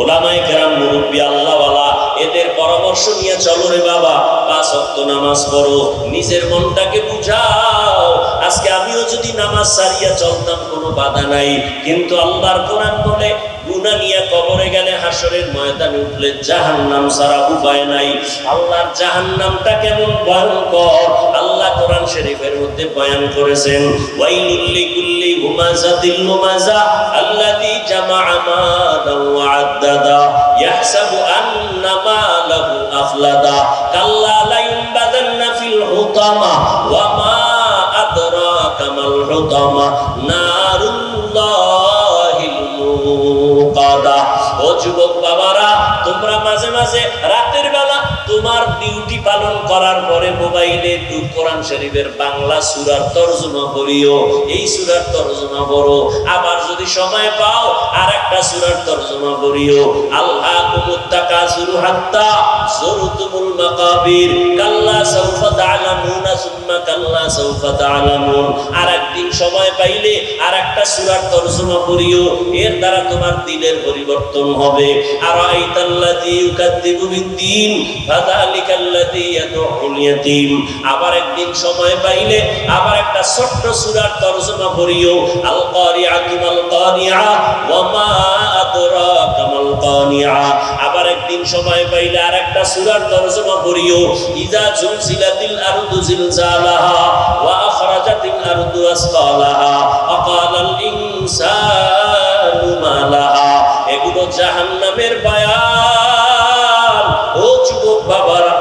ওলামায়ে কেরাম মুরব্বী আল্লাহওয়ালা, এদের পরামর্শ নিয়ে চলো রে বাবা, 5 ওয়াক্ত নামাজ পড়ো, নিজের মনটাকে বুঝাও। আজকে আমিও যদি নামাজ সারিয়া চলতাম কোনো বাধা নাই, কিন্তু আল্লাহর কোরআন বলে গুনাহ নিয়ে কবরে গেলে হাসরের ময়দানে উঠলে জাহান্নাম ছাড়া উপায় নাই। আল্লাহর জাহান্নামটা কেমন ভয়ঙ্কর আল্লাহ কোরআন শরীফের মধ্যে বয়ান করেছেন। ওয়াইলুল লিকুল্লি হুমাযাতিল লুমাযা আল্লাযী জামাআ মালান ওয়া আদ্দাদা ইয়াহসাবু আন্না মালাহু আখলাদা কাল্লা লা ইউনবাযান্না ফিল হুতামা ওয়া মা আদরাকা মাল হুতামা নারুল্লাহিল মুকাদা। ও যুবক বাবারা, তোমরা মাঝে মাঝে রাতের বেলা তোমার ডিউটি পালন করার পরে মোবাইলে কোরআন শরীফের বাংলা সূরার তরজমা পড়িও, এই সূরার তরজমা পড়ো। আবার যদি সময় পাও আর একটা সূরার তরজমা পড়িও। আল্লাকুমুত তাকাসুরু হাত্তা যুরতুমুল মাকাবির কাল্লা সাউফা তা'লামুনা সুম্মা কাল্লা সাউফা তা'লামুন। আর একদিন সময় পাইলে আর একটা সূরার তরজমা পড়িও, এর দ্বারা তোমার দিলের পরিবর্তন হবে। আরাইতাল্লাযী ইউকাযযিবু বিদ্দীন ফাযালিকাল্লাযী ইয়াদউল ইয়াতীম। আবার একদিন সময় পাইলে আবার একটা ছোট্ট সূরার তরজমা পড়িও। আল কারিআতু মাল কারিআ ওয়া মা আদরাকা মাল কারিআ। আবার একদিন সময় পাইলে আর একটা সূরার তরজমা পড়িও। ইযা জুলজিলাতিল আরদু জিলজালাহা ওয়া আখরাজাতিল আরদু আসকালাহা ওয়া ক্বালাল ইনসানু মা লাহা। এগুলো জাহান্নামের বয়ান। ও যুবক বাবারা,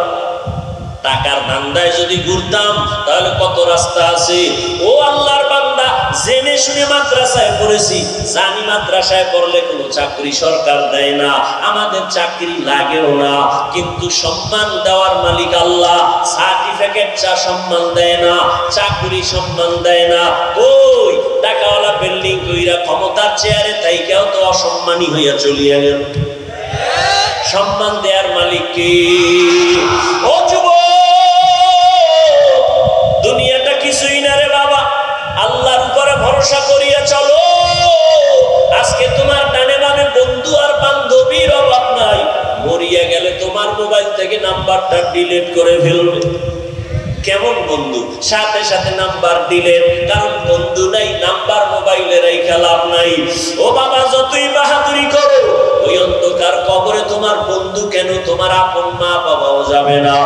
টাকার ধান্দায় যদি ঘুরতাম তাহলে কত রাস্তা আছে। ও আল্লাহর বান্দা, জেনে শুনে মাদ্রাসায় পড়েছি, জানি মাদ্রাসায় পড়লে কোনো চাকরি সরকার দেয় না, আমাদের চাকরি লাগেও না, কিন্তু সম্মান দেওয়ার মালিক আল্লাহ। সার্টিফিকেট চা সম্মান দেয় না, চাকরি সম্মান দেয় না। ওই টাকাওয়ালা বিল্ডিং কইরা ক্ষমতার চেয়ারে তাইকেও তো অসম্মানী হইয়া চলিয়া গেল। সম্মান দেওয়ার মালিক কে? ও যুবক, দুনিয়াটা কিছুই না রে বাবা, আল্লাহর উপরে ভরসা করিয়া চলো। আজকে তোমার ডানে বামে বন্ধু আর বান্ধবীর অভাব নাই, মরিয়া গেলে তোমার মোবাইল থেকে নাম্বারটা ডিলিট করে ফেলবে। কেমন বন্ধু? সাথে সাথে নাম্বার দিলেন, কারণ বন্ধু নাই, নাম্বার মোবাইলে রেখে লাভ নাই। ও বাবা, যতই বাহাদুরি করো, ওই অন্ধকার কবরে তোমার বন্ধু কেন, তোমার আপন মা বাবাও যাবে না।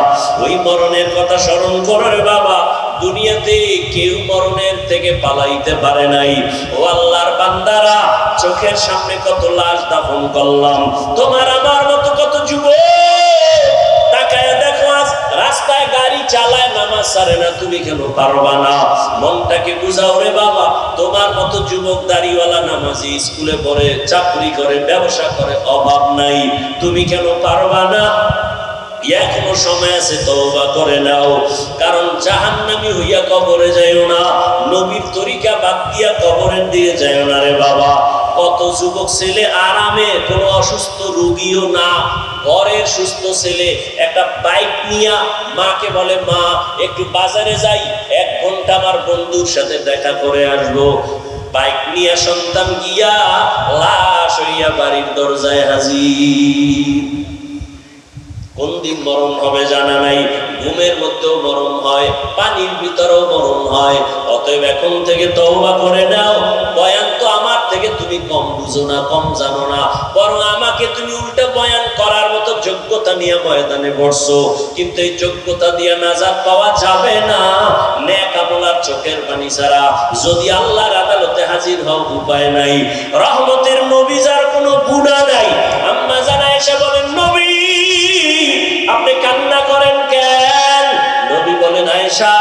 ওই মরণের কথা স্মরণ করো রে বাবা। দুনিয়াতে কেউ মরণের থেকে পালাইতে পারে নাই। ও আল্লাহর বান্দারা, চোখের সামনে কত লাশ দাফন করলাম, তোমার আমার মতো কত যুবক তাকায় দেখো, আজ রাস্তায় গাড়ি চালায়, নামাজ ছাড়ে না, তুমি কেন পারবা না? মনটাকে বুঝাও রে বাবা। তোমার মতো যুবক দাড়িওয়ালা নামাজি, স্কুলে পড়ে, চাকরি করে, ব্যবসা করে, অভাব নাই, তুমি কেন পারবা না? এখনো সময় আছে, তওবা করে নাও। কারণ জাহান্নামী হইয়া কবরে যাইও না, নবীর তরিকা বাদ দিয়া কবরের দিয়ে যাইও না রে বাবা। কত যুবক ছেলে আরামে, কোনো অসুস্থ রোগীও না, ঘরের সুস্থ ছেলে একটা বাইক নিয়া মাকে বলে, মা একটু বাজারে যাই, 1 ঘন্টা আমার বন্ধুর সাথে দেখা করে আসবো। বাইক নিয়ে সন্তান গিয়া লাশ হইয়া বাড়ির দরজায় হাজির। কোন দিন মরণ হবে জানা নাই, ঘুমের মধ্যেও মরণ হয়, পানির ভিতরেও মরণ হয়। অতএব এখন থেকে তওবা করে নাও। বয়ান তো আমার থেকে তুমি কম বুঝো না, কম জানো না, বরং আমাকে তুমি উল্টা বয়ান করার মতো যোগ্যতা নিয়ে ময়দানে বসছো, কিন্তু এই যোগ্যতা দিয়ে নাজাত পাওয়া যাবে না নেক আমলার চোখের পানি ছাড়া। যদি আল্লাহর আদালতে হাজির হও, উপায় নাই। রহমতের নবী যার কোনো গুনাহ নাই, আম্মা জানা এসে বলেন, নবী আপনি কান্না করেন কেন? নবী বলেন, আয়েশা,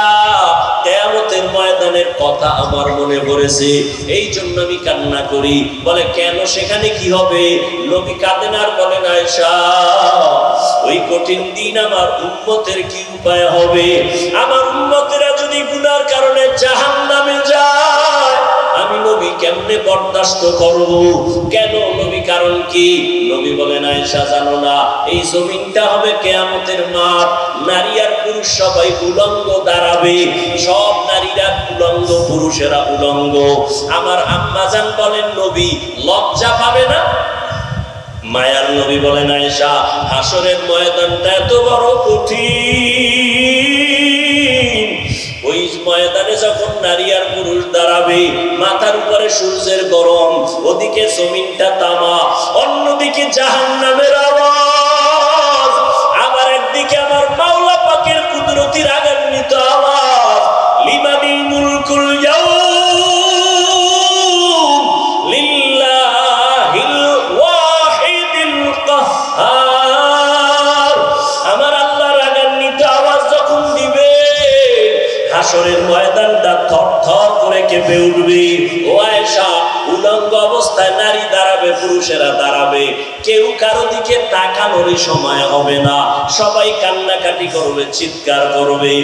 কিয়ামতের ময়দানে ময়দানের কথা আমার মনে পড়েছে, এই জন্য আমি কান্না করি। বলে কেন, সেখানে কি হবে? নবী কাঁদেন আর বলেন, আয়েশা ওই কঠিন দিন আমার উম্মতের কি উপায় হবে? আমার উম্মতেরা যদি গুনার কারণে জাহান্নামে যায়, আমি নবী কেমনে বরদাস্ত করব? কেন নবী, কারণ কি? নবী বলেন, আয়েশা জানো না, এই জমিনটা হবে কিয়ামতের মাঠ। নারী আর পুরুষ সবাই উলঙ্গ দাঁড়াবে, সব নারীরা উলঙ্গ, পুরুষেরা উলঙ্গ। আমার আম্মা জান বলেন, নবী লজ্জা পাবে না? মায়ার নবী বলেন, আয়েশা হাসরের ময়দানটা এত বড় কঠিন, ওই ময়দানে যখন নারী আর পুরুষ দাঁড়াবে, মাথার উপরে সূর্যের গরম, ওদিকে জমিনটা তামা, অন্যদিকে জাহান্নামের আওয়াজ, আবার একদিকে আমার মাওলা পাকের কুদরতি রাগান্বিত আওয়াজ, লিমানিল মুলকুল ইয়াউম লিল্লাহিল ওয়াহিদিল কাহ্হার। আমার আল্লাহ রাগান্বিত আওয়াজ যখন দিবে, হাসরের ময়দানটা থরথর করে কেঁপে উঠবে। ও আয়েশা, উলঙ্গ অবস্থায় নারী দাঁড়াবে, পুরুষেরা দাঁড়াবে, কেউ কারো দিকে তাকানোরই সময় হবে না, সবাই কান্নাকাটি করবে, চিৎকার করবে।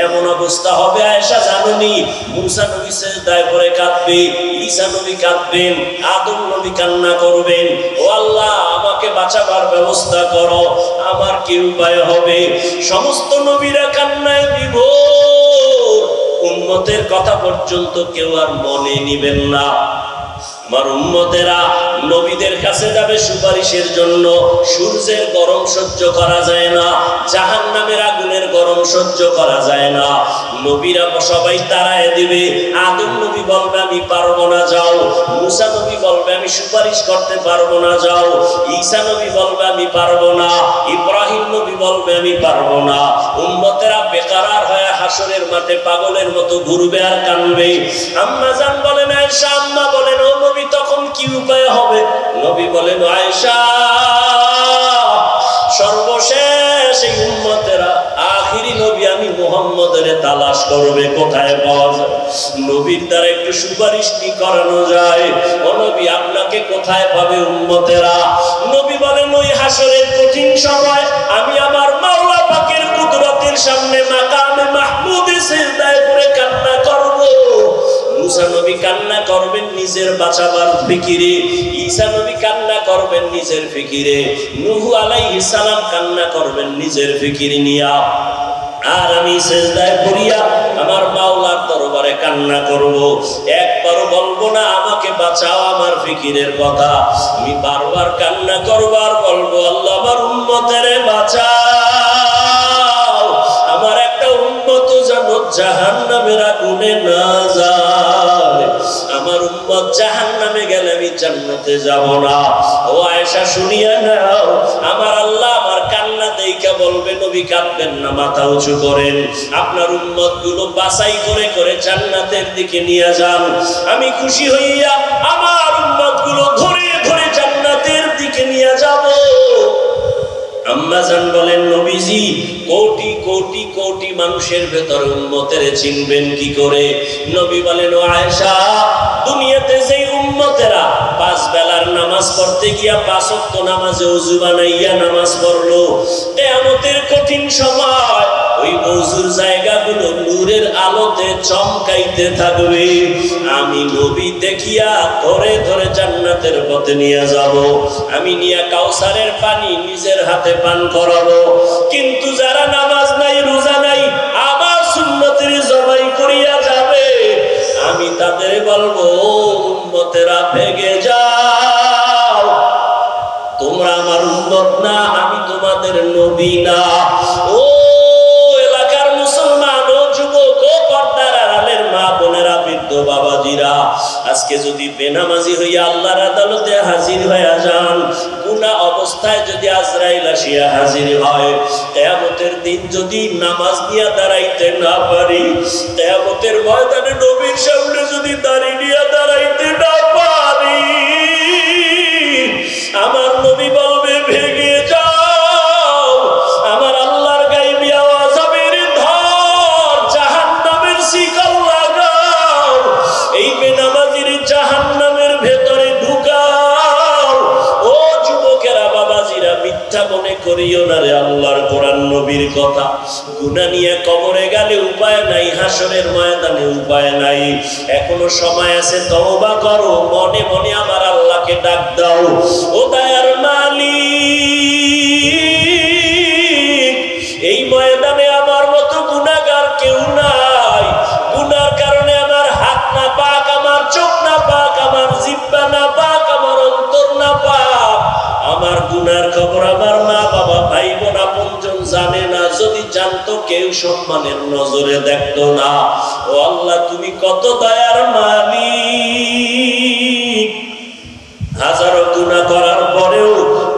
এমন অবস্থা হবে আয়েশা জানুনি, মুসা নবী সিজদায় পড়ে কাঁদবে, ঈসা নবী কাঁদবেন, আদম নবী কান্না করবেন, ও আল্লাহ আমাকে বাঁচাবার ব্যবস্থা করো, আমার কি উপায় হবে? সমস্ত নবীরা কান্নায় বিভোর, উম্মতের কথা পর্যন্ত কেউ আর মনে নিবেন না। আমার উম্মতেরা নবীদের কাছে যাবে সুপারিশের জন্য। সূর্যের গরম সহ্য করা যায় না, জাহান্নামের আগুনের গরম সহ্য করা যায় না, নবীরা সবাই তাড়ায় দিবে। আদম নবী বলবে আমি পারবো না, যাও। মুসা নবী বলবে আমি সুপারিশ করতে পারবো না, যাও। ঈসা নবী বলবে আমি পারবো না, ইব্রাহিম নবী বলবে আমি পারবো না। উম্মতেরা বেকারার হয়ে হাসরের মাঠে পাগলের মতো ঘুরবে আর কানবে। আম্মা জান বলেন, আয়েশা আম্মা বলেন, ও নবী তখন কি উপায় হবে? নবী বলেন, আয়েশা সর্বশেষ এই উম্মতেরা আখিরি নবী আমি মুহাম্মদের তালাশ করবে, কোথায় পাওয়া যায়, নবীর দ্বারা একটু সুপারিশ কি করানো যায়। ও নবী আপনাকে কোথায় পাবে উম্মতেরা? নবী বলেন, ওই হাসরের কঠিন সময় আমি আমার মাওলা পাকের কুদরতের সামনে মাকামে মাহমুদে সিজদায় পড়ে কান্না করব। মুসা নবী কান্না করবেন নিজের বাঁচাবার ফিকিরে, ঈসা নবী কান্না করবেন নিজের ফিকিরে, নূহ আলাইহিস সালাম কান্না করবেন নিজের ফিকির নিয়া, আর আমি সিজদায় পড়িয়া আমার মাওলার দরবারে কান্না করব। একবারও বলবো না আমাকে বাঁচাও আমার ফিকিরের কথা, আমি বারবার কান্না করব আর বলবো আল্লাহ আমার উম্মতের বাঁচাও, আমার একটা উম্মত যেন জাহান্নামের আগুনে না যায়, আমার উম্মত জাহান্নামে গেলে আমি জান্নাতে যাব না। ও আয়েশা শুনিয়া নাও, আমার আল্লাহ আমার কান্না দেইখা বলবে নবী কাঁদবেন না, মাথা উঁচু করেন, আপনার উম্মত গুলো বাছাই করে করে জান্নাতের দিকে নিয়ে যান। আমি খুশি হইয়া আমার উম্মত গুলো ধরে ধরে জান্নাতের দিকে নিয়ে যাব। আম্মা জান বলেন, নবীজি কোটি কোটি কোটি মানুষের ভেতর উম্মতের চিনবেন কি করে? নবী বলেন, ও আয়েশা দুনিয়াতে যেই উম্মতেরা 5 বেলার নামাজ পড়তে গিয়া 5 ওয়াক্ত নামাজে ওযু বানাইয়া নামাজ পড়লো, কিয়ামতের কঠিন সময় ওই ওযুর জায়গাগুলো নূরের আলোতে চমকাইতে থাকবে, আমি নবী দেখিয়া ধরে ধরে জান্নাতের পথে নিয়ে যাব, আমি নিয়া কাউসারের পানি নিজের হাতে পান করাবো। কিন্তু যারা নামাজ নাই, রোজা নাই, আবার সুন্নতের জবাই করিয়া যাবে, আমি তাদের বলবো উম্মতেরা ভেগে যাও, তোমরা আমার উম্মত না, আমি তোমাদের নবী না। ও এলাকার মুসলমান, ও যুবক, ও পর্দার আড়ালের মা বোনেরা, বৃদ্ধ বাবাজিরা, আজকে যদি বেনামাজি হইয়া আল্লাহর আদালতে হাজির হইয়া যান, গুনাহ অবস্থায় যদি আজরাইল আসিয়া হাজির হয়, কিয়ামতের দিন যদি নামাজ নিয়ে দাঁড়াইতে না পারি, কিয়ামতের ময়দানে নবীর সামনে যদি দাঁড়িয়ে নিয়ে দাঁড়াইতে না পারি, আমার নবী বলবে ভেঙে যাও, আমার আল্লাহর গায়বী আওয়াজ হবে ধর, জাহান্নামের শিকল লাগাও, করিও না রে আল্লাহর কোরআন নবীর কথা। গুনাহ নিয়ে কবরে গেলে উপায় নাই, হাসরের ময়দানে উপায় নাই। এখনো সময় আছে, তওবা করো, মনে মনে আমার আল্লাহকে ডাক দাও। ও দয়ার মালিক, এই ময়দানে আমার মতো গুনাহগার কেউ নাই। গুনার কারণে আমার হাত না পাক, আমার চোখ না পাক, আমার জিহ্বা না পাক, আমার অন্তর না পাক। আমার গুনার খবর আমার মা বাবা ভাই বোন আপনজন জানে না। যদি জানতো কেউ সম্মানের নজরে দেখতো না। ও আল্লাহ, তুমি কত দয়ার মালিক। হাজারো গুনাহ করার পরেও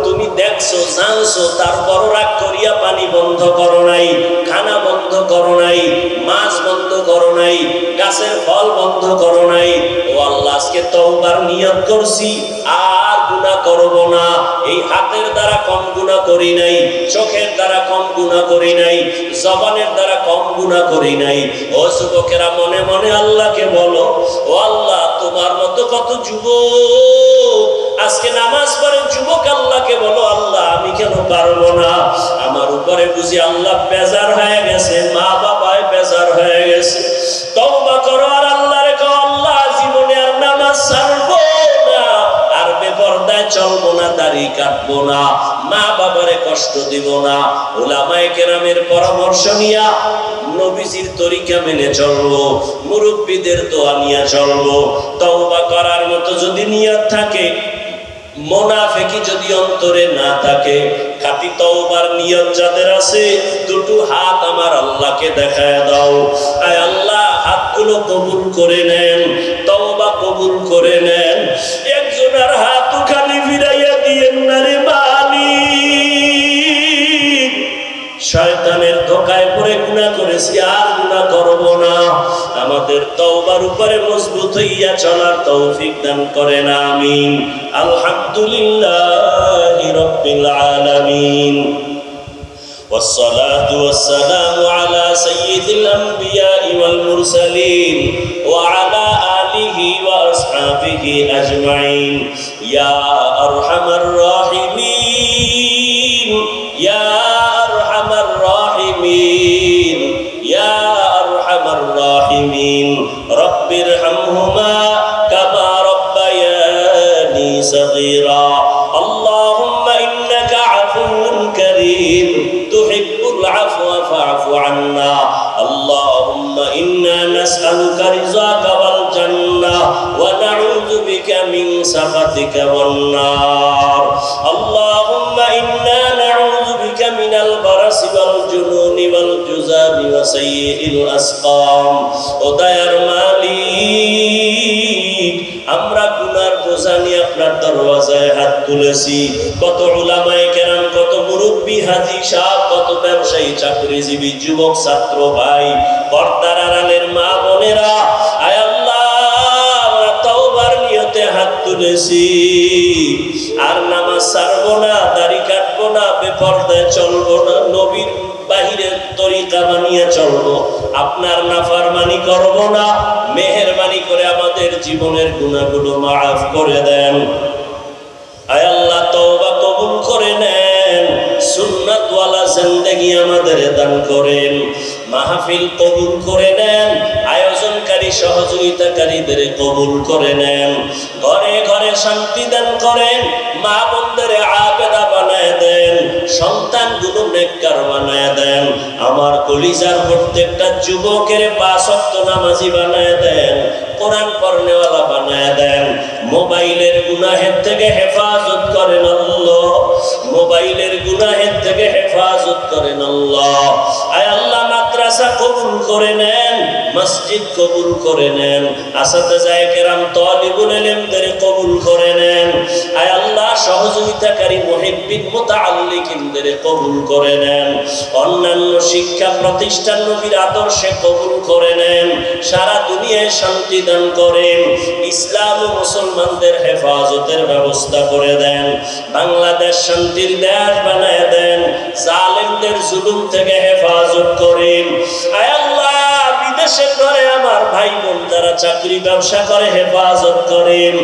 তুমি দেখছো, জানছো, তারপর রাগ করিয়া পানি বন্ধ করো নাই, খানা বন্ধ করো নাই, মাছ বন্ধ করো নাই, গাছের ফল বন্ধ করো নাই। ও আল্লাহ, আজকে তওবার নিয়ত করছি, আর গুনাহ করব না। এই হাতের দ্বারা কম গুনাহ করি নাই, চোখের দ্বারা কম গুনাহ করি নাই, জবানের দ্বারা কম গুনাহ করি নাই। ও যুবকেরা, মনে মনে আল্লাহকে বলো, ও আল্লাহ, তোমার মতো কত যুবক আজকে নামাজ পড়ে। যুবক আল্লাহকে বলো, আল্লাহ আমি কেন পারবো না? আমার উপরে বুঝি আল্লাহ বেজার হয়ে গেছে, মা বাবায় বেজার হয়ে গেছে। তওবা করো আর আল্লাহরে কও, আল্লাহ জীবনে আর নামাজ ছাড়বো না, আর বেপরদায় চলবো না, দাড়ি কাটবো না, মা বাবারে কষ্ট দিব না। উলামায়ে কেরামের পরামর্শ নিয়া নবীজির তরিকা মেনে চলবো, মুরব্বীদের দোয়া নিয়ে চলবো। তওবা করার মতো যদি নিয়ত থাকে, মুনাফিকি যদি অন্তরে না থাকে, খাঁটি তওবার নিয়ত যাদের আছে, দুটো হাত আমার আল্লাহকে দেখায় দাও। আয় আল্লাহ, হাতগুলো কবুল করে নেন, তওবা কবুল করে নেন। একজনের হাত খালি ফিরাইয়া দিয়েন না রে মালিক। শয়তানের ধোঁকায় পড়ে গুনাহ করেছি, আর গুনাহ করব না। আমাদের তওবার উপরে মজবুত হইয়া চলার তৌফিক দান করেন, আমিন। আলহামদুলিল্লাহি রাব্বিল আলামিন। والصلاة والسلام على سيد الأنبياء والمرسلين وعلى آله وأصحابه أجمعين. يا أرحم الراحمين، يا أرحم الراحمين، يا أرحم الراحمين. رب ارحمهما كما ربياني صغيرا. اللهم إنك عفو كريم تحب العفو فاعف عنا. اللهم إنا نسألك رضاك والجنة ونعوذ بك من سخطك والنار. اللهم إنا نعوذ بك من البرص والجنون والجذام وسيء الأسقام. ودير মালিক, আমরা গুনার বোঝা নিয়ে আপনার দরওয়াজায় হাত তুলেছি। কত উলামায়ে কেরাম, কত মুরব্বী, হাজী সাহেব, কত ব্যবসায়ী, চাকরিজীবী, যুবক, ছাত্র ভাই, পর্দার আড়ালের মা বোনেরা, আয় আল্লাহ, আমরা তওবার নিয়তে হাত তুলেছি। আর নামাজ ছাড়বো না, দাড়ি কাটবো না, বেপরদায় চলবো না, নবীর বাহিরে তরিকা বানিয়ে চলবো, আপনার নাফরমানি করব না। মেহেরবানি করে আমাদের জীবনের গুনাহগুলো মাফ করে দেন। আয় আল্লাহ, তওবা কবুল করে নেন। সুন্নাতওয়ালা জিন্দেগি আমাদের দান করেন। মাহফিল কবুল করে নেন। আয়োজনকারী সহযোগিতাকারীদের কবুল করে নেন। ঘরে ঘরে শান্তি দান করেন। মা বোনদের আবেদা বানায় দেন। সন্তানগুলো নেককার বানায় দেন। আমার কলিজার প্রত্যেকটা যুবকের 5 ওয়াক্ত নামাজি বানায় দেন। কোরআন পড়নেওয়ালা বানায় দেন। মোবাইলের গুনাহের থেকে হেফাজত করেন আল্লাহ। মোবাইলের গুনাহের থেকে হেফাজত করেন আল্লাহ। আয় আল্লাহ, মাদ্রাসা কবুল করে নেন, মসজিদ কবুল করে নেন, আসাতিজায়ে কেরাম, তালিবুল ইলমদের কবুল করে নেন। আয় আল্লাহ, সহযোগিতাকারী মুহিব্বিন, মুতাআল্লিকিনদের কবুল করে নেন। অন্যান্য শিক্ষা প্রতিষ্ঠান নবীর আদর্শে কবুল করে নেন। সারা দুনিয়ায় শান্তি দান করেন। ইসলাম ও মুসলমানদের হেফাজতের ব্যবস্থা করে দেন। বাংলাদেশ শান্তির দেশ বানায় দেন। জালেমদের জুলুম থেকে হেফাজত করেন। আয় আল্লাহ, বিদেশের ঘরে আমার ভাই বোন যারা চাকরি ব্যবসা করে হেফাজত করেন।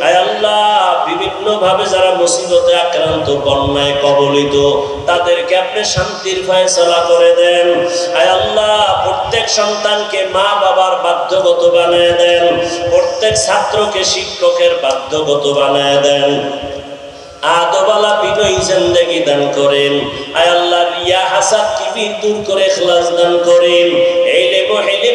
আয় আল্লাহ, বিভিন্ন ভাবে যারা মুসিবতে আক্রান্ত, বন্যায় কবলিত, তাদেরকে আপনি শান্তির ফয়সালা করে দেন। আয় আল্লাহ, প্রত্যেক সন্তানকে মা বাবার বাধ্যগত বানায় দেন, প্রত্যেক ছাত্রকে শিক্ষকের বাধ্যগত বানায় দেন। আদবালা বিনয়ী জিন্দেগি দান করেন। আয় আল্লাহ, রিয়া হাসাদ কিবির দূর করে ইখলাস দান করেন। ইলম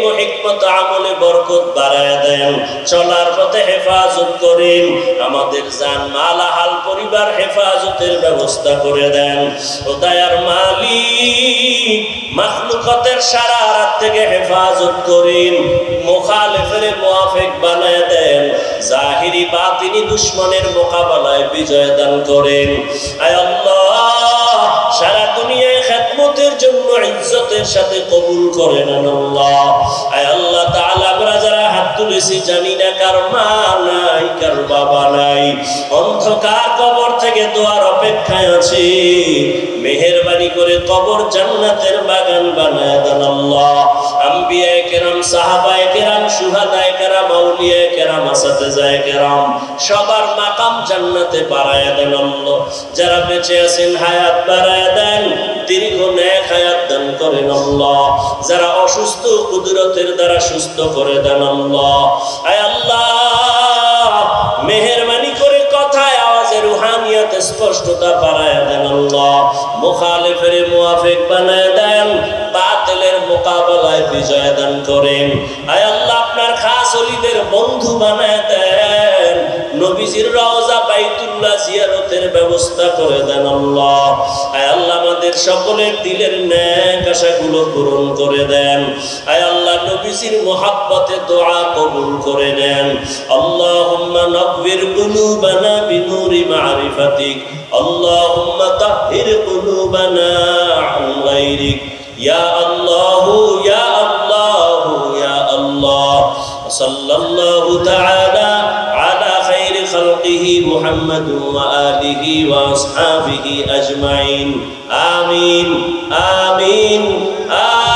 ও হিকমত আমলে বরকত বাড়ায় দেন। চলার পথে হেফাজত করেন। আমাদের জান মাল হাল পরিবার হেফাজতের ব্যবস্থা করে দেন। ও দয়ার মালিক, মাখলুকাতের শারারাত থেকে হেফাজত করেন। মুখালিফের মুআফিক বানায় দেন। জাহিরি বাতিনি দুশমনের মোকাবেলায় বিজয় দান করেন। আয় আল্লাহ, সারা দুনিয়ায় খেদমতের জন্য ইজ্জতের সাথে কবুল করেন আল্লাহ। আয় আল্লাহ তাআলা, আমরা যারা হাত তুলেছি জানি না কার মা নাই, কার বাবা নাই, অন্ধকার কবর থেকে দোয়ার অপেক্ষায় আছি। মেহেরবানি করে কবর জান্নাতের বাগান বানায় দেন আল্লাহ। আম্বিয়ায়ে কেরাম, সাহাবায়ে কেরাম, শুহাদায়ে কেরাম, আউলিয়ায়ে কেরাম, আসাতিজায়ে কেরাম, সবার মাকাম জান্নাতে বাড়ায় দেন আল্লাহ। যারা বেঁচে আছেন হায়াত বাড়ায় দেন, দীর্ঘ নেক হায়াত দান করেন আল্লাহ। যারা অসুস্থ, কুদরতের দ্বারা সুস্থ করে দেন আল্লাহ। আয় আল্লাহ, মেহেরবানি করে কথায় আওয়াজে রুহানিয়াত স্পষ্টতা বাড়ায় দেন আল্লাহ। মুখালিফের মুআফিক বানায় দেন, বাতিলের মোকাবেলায় বিজয় দান করেন। আয় আল্লাহ, আপনার খাস ওলিদের বন্ধু বানায় দেন। নবীজির রওজা বাইতুল্লাহ জিয়ারতের ব্যবস্থা করে দেন আল্লাহ। আয় আল্লাহ, আমাদের সকলের দিলের নেক আশাগুলো পূরণ করে দেন। আয় আল্লাহ, নবীজির মুহাব্বতে দোয়া কবুল করে নেন। আল্লাহুম্মা নাব্বির কুলুবানা বিনুরি মারিফাতিক, আল্লাহুম্মা তাহহির কুলুবানা আন গায়রিক, ইয়া আল্লাহু ইয়া আল্লাহু ইয়া আল্লাহ। সাল্লাল্লাহু তাআলা আলা খাইরি খালকিহি মুহাম্মাদুন ওয়া আলিহি ওয়া আসহাবিহি আজমাইন। আমিন আমিন আমিন।